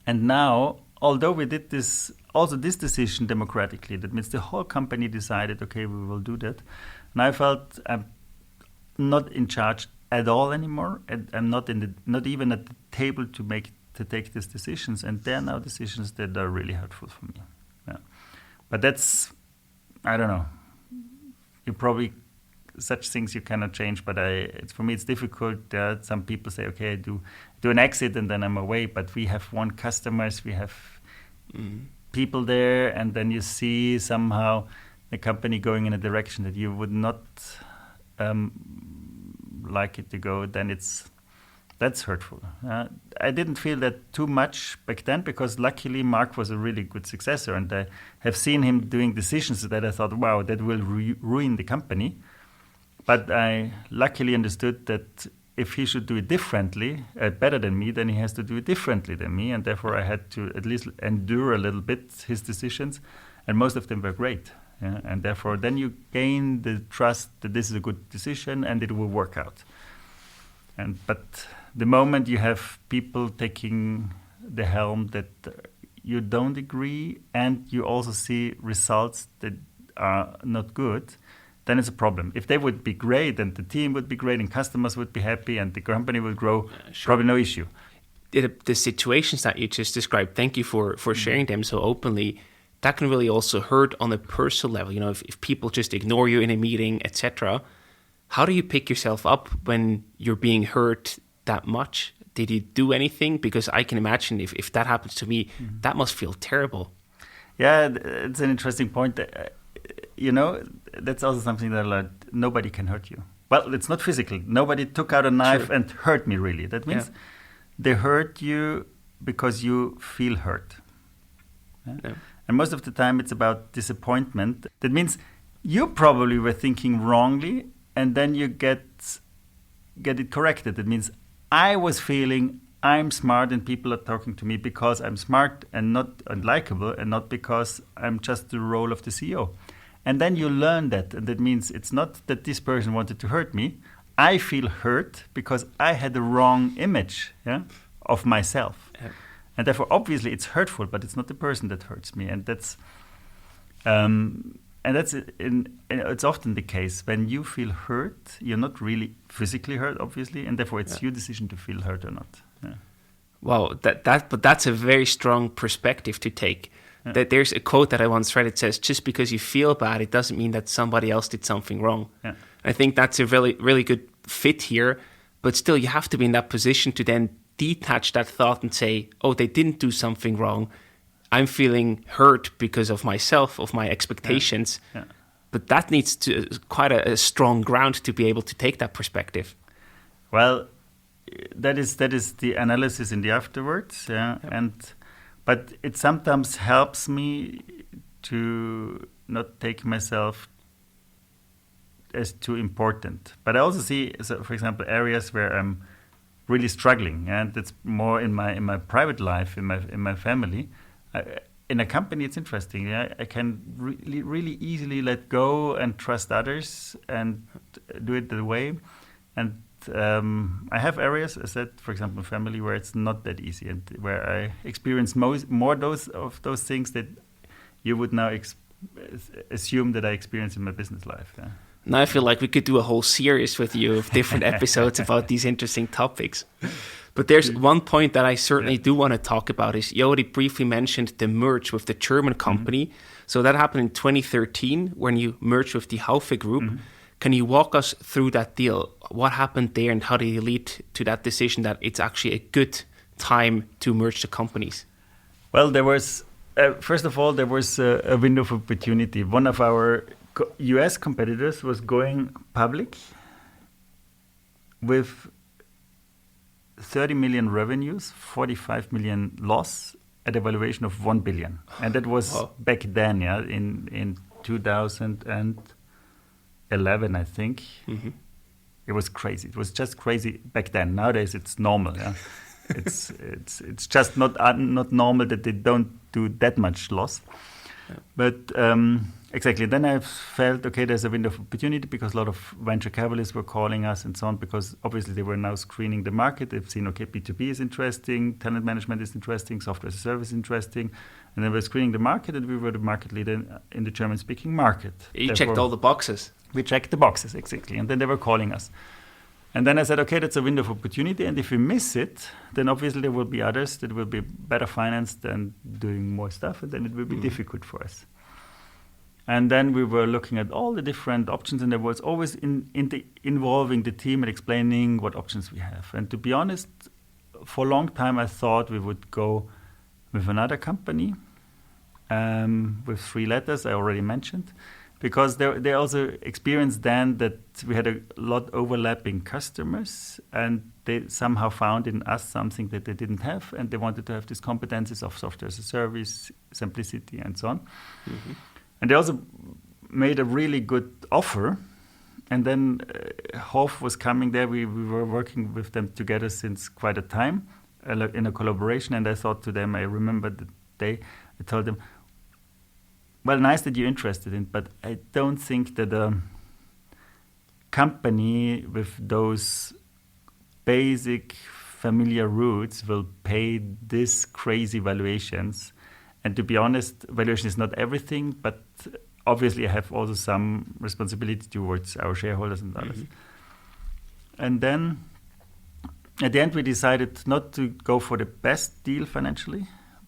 B: now, although we did this decision democratically, that means the whole company decided, okay, we will do that. And I felt I'm not in charge at all anymore. And I'm not even at the table to take these decisions. And there are now decisions that are really hurtful for me. Yeah. But that's, I don't know. You probably such things you cannot change. But for me, it's difficult. Some people say, okay, I do an exit and then I'm away. But we have won customers. We have people there, and then you see somehow the company going in a direction that you would not like it to go, then that's hurtful. I didn't feel that too much back then because luckily Mark was a really good successor, and I have seen him doing decisions that I thought, wow, that will ruin the company. But I luckily understood that if he should do it differently, better than me, then he has to do it differently than me, and therefore I had to at least endure a little bit his decisions, and most of them were great. Yeah? And therefore then you gain the trust that this is a good decision and it will work out. But the moment you have people taking the helm that you don't agree and you also see results that are not good, then it's a problem. If they would be great and the team would be great and customers would be happy and the company would grow, probably no issue.
A: The situations that you just described, thank you for sharing them so openly. That can really also hurt on a personal level. You know, if people just ignore you in a meeting, etc. How do you pick yourself up when you're being hurt that much? Did you do anything? Because I can imagine if that happens to me, that must feel terrible.
B: Yeah, it's an interesting point. You know, that's also something that nobody can hurt you. Well, it's not physical. Nobody took out a knife and hurt me, really. That means they hurt you because you feel hurt. Yeah? And most of the time it's about disappointment. That means you probably were thinking wrongly and then you get it corrected. That means I was feeling I'm smart and people are talking to me because I'm smart and not unlikable and not because I'm just the role of the CEO. And then you learn that, and that means it's not that this person wanted to hurt me. I feel hurt because I had the wrong image of myself. Yeah. And therefore, obviously, it's hurtful, but it's not the person that hurts me. And it's often the case. When you feel hurt, you're not really physically hurt, obviously, and therefore it's your decision to feel hurt or not. Yeah.
A: Wow, but that's a very strong perspective to take. Yeah. There's a quote that I once read. It says, just because you feel bad, it doesn't mean that somebody else did something wrong. Yeah. I think that's a really, really good fit here. But still, you have to be in that position to then detach that thought and say, oh, they didn't do something wrong. I'm feeling hurt because of myself, of my expectations. Yeah. Yeah. But that needs quite a strong ground to be able to take that perspective.
B: Well, that is the analysis in the afterwards. Yeah. Yeah. But it sometimes helps me to not take myself as too important. But I also see, so for example, areas where I'm really struggling, and it's more in my private life, in my family. In a company, it's interesting. Yeah? I can really easily let go and trust others and do it the way. And I have areas, as I said, for example, family, where it's not that easy, and where I experience more of those things that you would now assume that I experience in my business life. Yeah?
A: Now I feel like we could do a whole series with you of different episodes about these interesting topics. But there's one point that I certainly do want to talk about is you already briefly mentioned the merge with the German company. Mm-hmm. So that happened in 2013 when you merged with the Haufe Group. Mm-hmm. Can you walk us through that deal? What happened there and how did it lead to that decision that it's actually a good time to merge the companies?
B: Well, there was, first of all, there was a window of opportunity. One of our US competitors was going public with 30 million revenues, 45 million loss at a valuation of 1 billion. And that was back then, in 2011, I think. Mm-hmm. It was crazy. It was just crazy back then. Nowadays, it's normal. Yeah? it's just not normal that they don't do that much loss. Yeah. But exactly. Then I felt, okay, there's a window of opportunity because a lot of venture capitalists were calling us and so on, because obviously they were now screening the market. They've seen, okay, B2B is interesting, talent management is interesting, software as a service is interesting. And they were screening the market, and we were the market leader in the German-speaking market.
A: You checked all the boxes.
B: We checked the boxes, exactly. And then they were calling us. And then I said, okay, that's a window of opportunity. And if we miss it, then obviously there will be others that will be better financed and doing more stuff. And then it will be difficult for us. And then we were looking at all the different options. And there was always involving the team and explaining what options we have. And to be honest, for a long time, I thought we would go with another company with 3 letters I already mentioned. Because they also experienced then that we had a lot overlapping customers, and they somehow found in us something that they didn't have, and they wanted to have these competencies of software as a service, simplicity, and so on. Mm-hmm. And they also made a really good offer. And then Hof was coming there. We were working with them together since quite a time in a collaboration. And I thought to them, I remember the day, I told them, well, nice that you're interested in, but I don't think that a company with those basic familiar roots will pay this crazy valuations. And to be honest, valuation is not everything, but obviously I have also some responsibility towards our shareholders and others. Mm-hmm. And then at the end, we decided not to go for the best deal financially.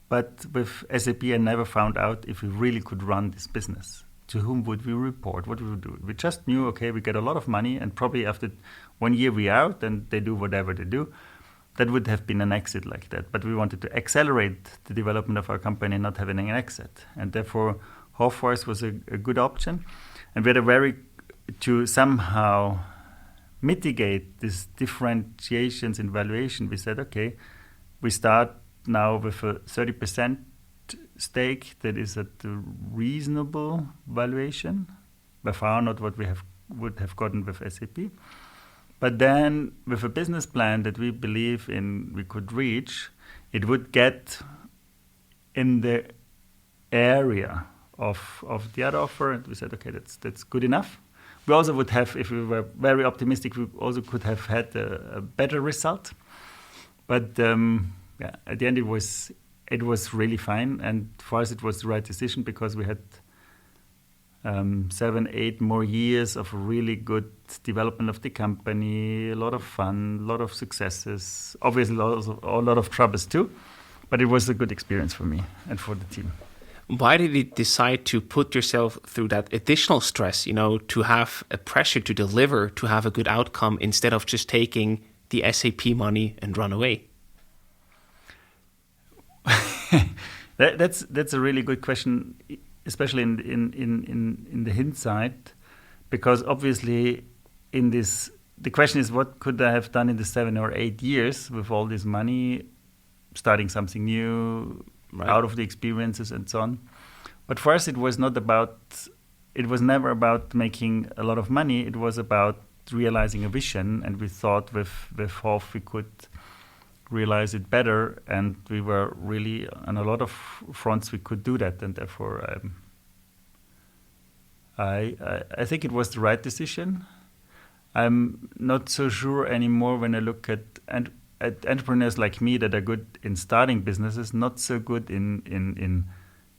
B: But with SAP, I never found out if we really could run this business. To whom would we report? What would we do? We just knew, okay, we get a lot of money, and probably after 1 year we're out, and they do whatever they do. That would have been an exit like that. But we wanted to accelerate the development of our company and not having an exit. And therefore, Hofforce was a good option. And we had to somehow mitigate these differentiations in valuation. We said, okay, we start now with a 30% stake that is at a reasonable valuation, by far not what we would have gotten with SAP. But then with a business plan that we believe in we could reach, it would get in the area of the other offer. And we said, okay, that's good enough. We also would have, if we were very optimistic, we also could have had a better result. But yeah, at the end it was really fine, and for us it was the right decision because we had 7-8 more years of really good development of the company, a lot of fun, a lot of successes, obviously a lot of troubles too, but it was a good experience for me and for the team.
A: Why did you decide to put yourself through that additional stress, to have a pressure to deliver, to have a good outcome, instead of just taking the SAP money and run away?
B: That's a really good question, especially in the hindsight, because obviously the question is, what could I have done in the 7 or 8 years with all this money, starting something new, right, out of the experiences and so on. But for us, it was never about making a lot of money. It was about realizing a vision, and we thought with Hof we could realize it better, and we were really on a lot of fronts we could do that, and therefore I think it was the right decision. I'm not so sure anymore when I look at entrepreneurs like me that are good in starting businesses, not so good in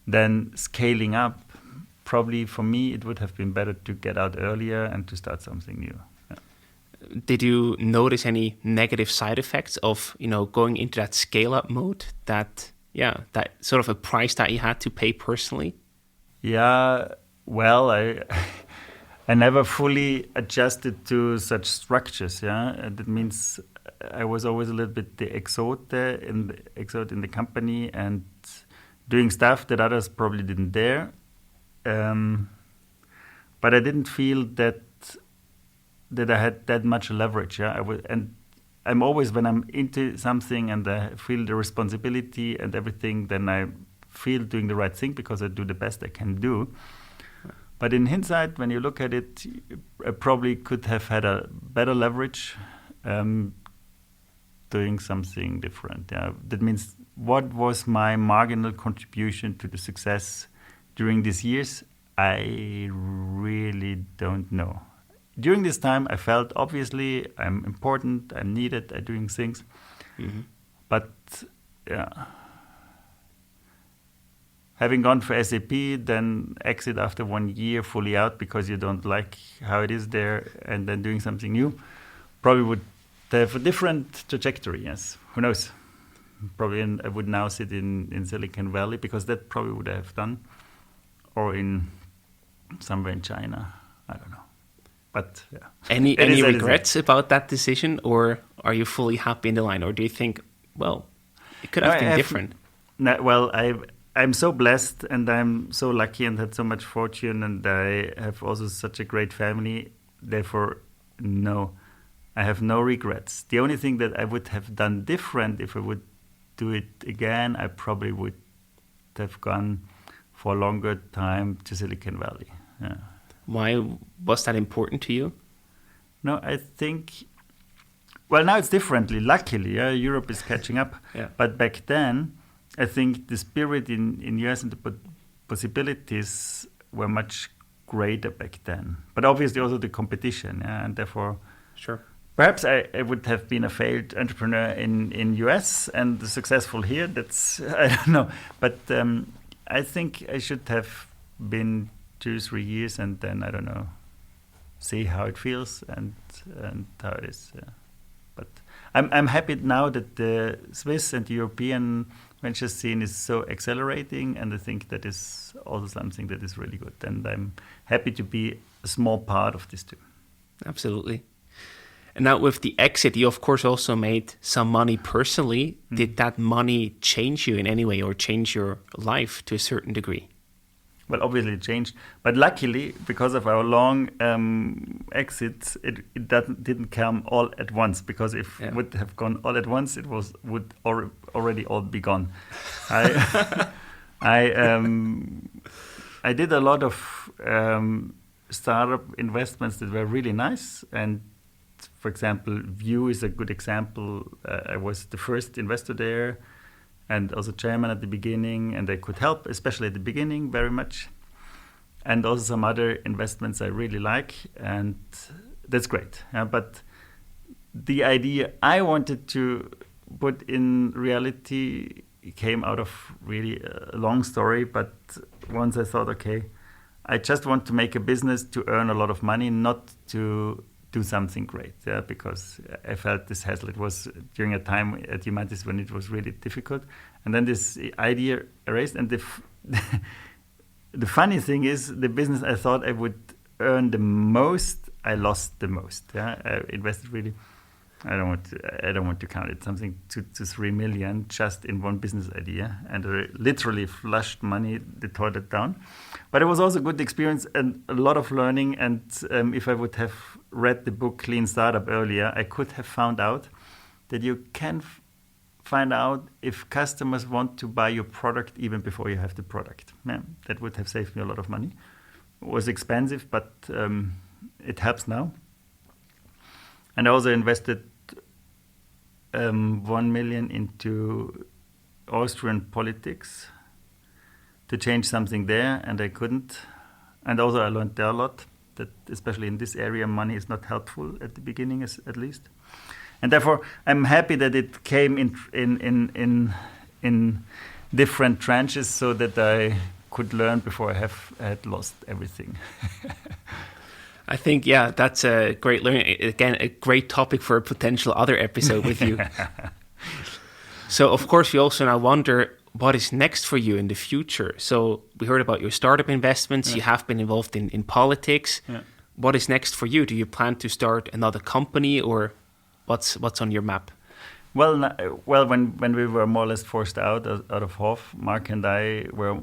B: then scaling up. Probably for me it would have been better to get out earlier and to start something new.
A: Did you notice any negative side effects of going into that scale-up mode? That sort of a price that you had to pay personally?
B: Yeah, well, I never fully adjusted to such structures. Yeah, that means I was always a little bit the exote in the company and doing stuff that others probably didn't dare. but I didn't feel that I had that much leverage. Yeah, and I'm always, when I'm into something and I feel the responsibility and everything, then I feel doing the right thing because I do the best I can do. But in hindsight, when you look at it, I probably could have had a better leverage doing something different. Yeah, that means, what was my marginal contribution to the success during these years? I really don't know. During this time, I felt, obviously, I'm important, I'm needed, I'm doing things. Mm-hmm. But, yeah, having gone for SAP, then exit after 1 year fully out because you don't like how it is there, and then doing something new, probably would have a different trajectory, yes. Who knows? Probably I would now sit in Silicon Valley, because that probably would have done, or in somewhere in China, I don't know. But yeah.
A: Any regrets about that decision, or are you fully happy in the line, or do you think, well, it could have been different?
B: Well, I'm so blessed, and I'm so lucky, and had so much fortune, and I have also such a great family. Therefore, no, I have no regrets. The only thing that I would have done different, if I would do it again, I probably would have gone for a longer time to Silicon Valley. Yeah.
A: Why was that important to you?
B: No, I think, well, now it's differently. Luckily, Europe is catching up.
A: Yeah.
B: But back then, I think the spirit in US and the possibilities were much greater back then. But obviously also the competition, and therefore,
A: sure.
B: Perhaps I would have been a failed entrepreneur in US and successful here. That's, I don't know. But I think I should have been 2-3 years, and then, I don't know, see how it feels and how it is. Yeah. But I'm happy now that the Swiss and the European venture scene is so accelerating, and I think that is also something that is really good. And I'm happy to be a small part of this too.
A: Absolutely. And now with the exit, you of course also made some money personally. Mm. Did that money change you in any way, or change your life to a certain degree?
B: Well, obviously it changed, but luckily, because of our long exits, it didn't come all at once. Because if it would have gone all at once, it would already all be gone. I did a lot of startup investments that were really nice, and for example, Vue is a good example. I was the first investor there, and also chairman at the beginning, and I could help, especially at the beginning, very much. And also some other investments I really like, and that's great. But the idea I wanted to put in reality came out of really a long story, but once I thought, okay, I just want to make a business to earn a lot of money, not to do something great, because I felt this hassle. It was during a time at Umantis when it was really difficult. And then this idea arose, and the funny thing is, the business I thought I would earn the most, I lost the most. I invested really, I don't want to count it, something 2 to 3 million just in one business idea, and I literally flushed money, they tore it down. But it was also a good experience and a lot of learning. And if I would have read the book Clean Startup earlier, I could have found out that you can find out if customers want to buy your product even before you have the product. Yeah, that would have saved me a lot of money. It was expensive, but it helps now. And I also invested 1 million into Austrian politics to change something there, and I couldn't. And also I learned there a lot, that especially in this area, money is not helpful at the beginning, at least. And therefore, I'm happy that it came in different tranches, so that I could learn before I had lost everything.
A: I think, that's a great learning. Again, a great topic for a potential other episode with you. So, of course, we also now wonder, what is next for you in the future? So we heard about your startup investments. Yeah. You have been involved in politics. Yeah. What is next for you? Do you plan to start another company, or what's on your map?
B: Well, when we were more or less forced out of Hof, Mark and I were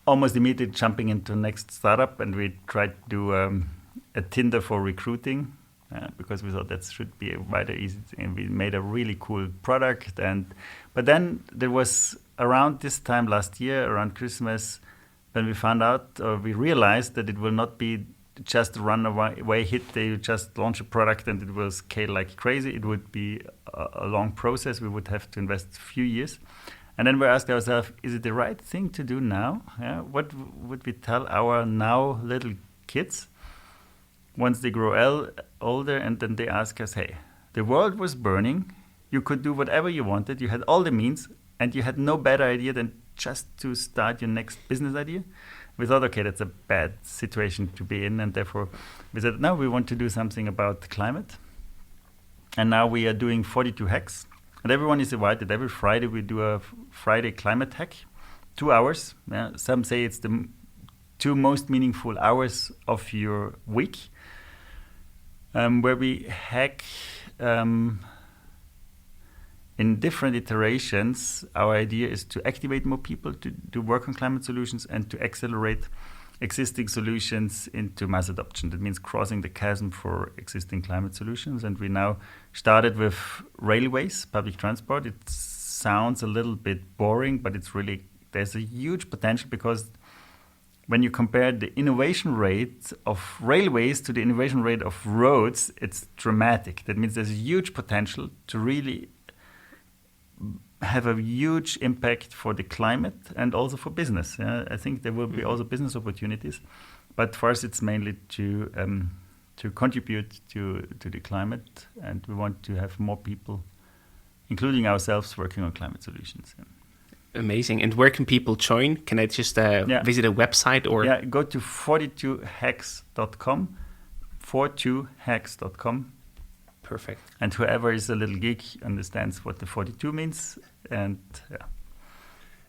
B: almost immediately jumping into next startup, and we tried to do a Tinder for recruiting because we thought that should be a wider easy thing. And we made a really cool product, but then there was around this time last year, around Christmas, when we found out or we realized that it will not be just a runaway hit. They just launch a product and it will scale like crazy. It would be a long process. We would have to invest a few years. And then we asked ourselves, is it the right thing to do now? Yeah? What would we tell our now little kids once they grow older, and then they ask us, hey, the world was burning. You could do whatever you wanted. You had all the means, and you had no better idea than just to start your next business idea. We thought, okay, that's a bad situation to be in, and therefore we said, no, we want to do something about climate. And now we are doing 42 hacks, and everyone is invited. Every Friday we do a Friday climate hack, 2 hours. Yeah? Some say it's the 2 most meaningful hours of your week, where we hack in different iterations. Our idea is to activate more people to work on climate solutions and to accelerate existing solutions into mass adoption. That means crossing the chasm for existing climate solutions. And we now started with railways, public transport. It sounds a little bit boring, but there's a huge potential, because when you compare the innovation rate of railways to the innovation rate of roads, it's dramatic. That means there's a huge potential to really have a huge impact for the climate and also for business. I think there will be also business opportunities, but for us it's mainly to contribute to the climate, and we want to have more people, including ourselves, working on climate solutions.
A: Amazing. And where can people join? Can I just visit a website or?
B: Yeah, go to 42hacks.com, 42hacks.com.
A: Perfect.
B: And whoever is a little geek understands what the 42 means. And yeah.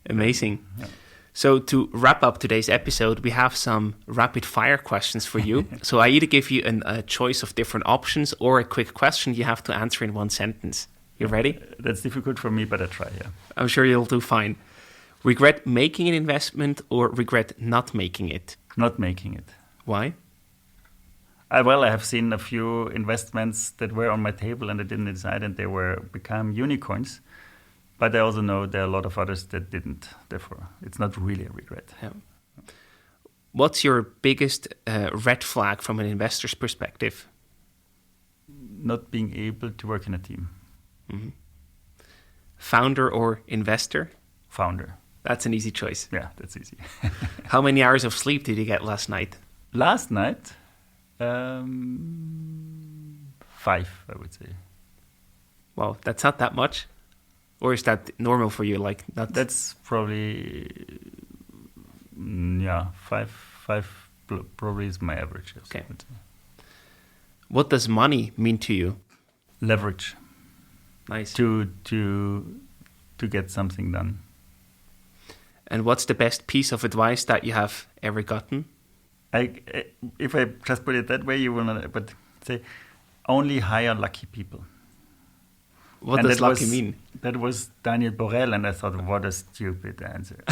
A: Amazing.
B: Yeah.
A: So to wrap up today's episode, we have some rapid fire questions for you. So I either give you a choice of different options or a quick question you have to answer in one sentence. You ready?
B: That's difficult for me, but I try, yeah.
A: I'm sure you'll do fine. Regret making an investment or regret not making it?
B: Not making it.
A: Why?
B: I have seen a few investments that were on my table and I didn't decide, and they become unicorns. But I also know there are a lot of others that didn't. Therefore, it's not really a regret.
A: Yeah. What's your biggest red flag from an investor's perspective?
B: Not being able to work in a team.
A: Mm-hmm. Founder or investor?
B: Founder.
A: That's an easy choice.
B: Yeah, that's easy.
A: How many hours of sleep did you get last night?
B: Last night? 5, I would say.
A: Wow, that's not that much? Or is that normal for you?
B: That's probably, 5 probably is my average. Yes.
A: Okay. What does money mean to you?
B: Leverage.
A: Nice.
B: To get something done.
A: And what's the best piece of advice that you have ever gotten?
B: If I just put it that way, you will not. But say, only hire lucky people.
A: What does lucky mean?
B: That was Daniel Borel, and I thought, what a stupid answer.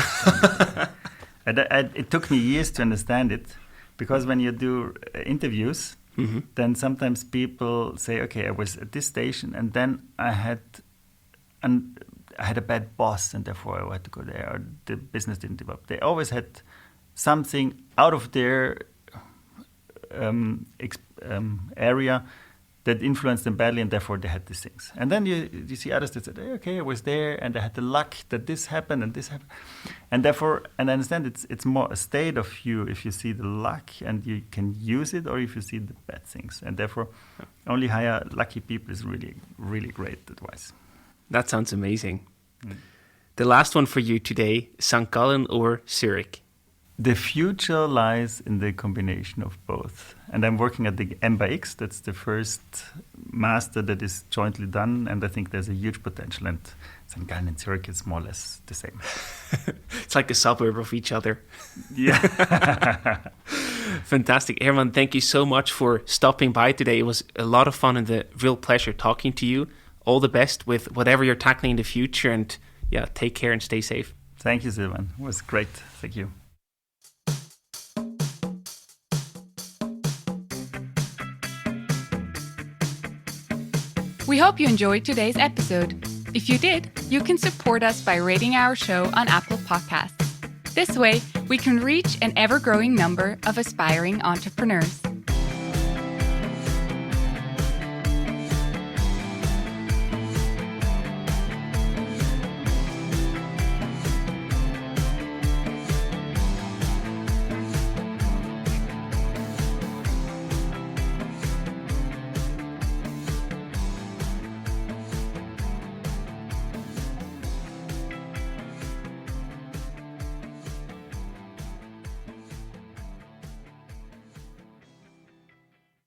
B: It took me years to understand it, because when you do interviews, mm-hmm. then sometimes people say, okay, I was at this station, and then I had a bad boss, and therefore I had to go there, or the business didn't develop. They always had something out of their area that influenced them badly, and therefore they had these things. And then you see others that said, hey, okay, I was there, and I had the luck that this happened and this happened. And therefore, and I understand it's more a state of you if you see the luck and you can use it, or if you see the bad things. And therefore, only hire lucky people is really, really great advice.
A: That sounds amazing. Mm. The last one for you today, St. Gallen or Zurich?
B: The future lies in the combination of both. And I'm working at the M/X. That's the first master that is jointly done. And I think there's a huge potential. And St. Gallen and Zurich is more or less the same.
A: It's like a suburb of each other.
B: Yeah.
A: Fantastic. Hermann, thank you so much for stopping by today. It was a lot of fun and a real pleasure talking to you. All the best with whatever you're tackling in the future. And take care and stay safe.
B: Thank you, Silvan. It was great. Thank you.
C: We hope you enjoyed today's episode. If you did, you can support us by rating our show on Apple Podcasts. This way, we can reach an ever-growing number of aspiring entrepreneurs.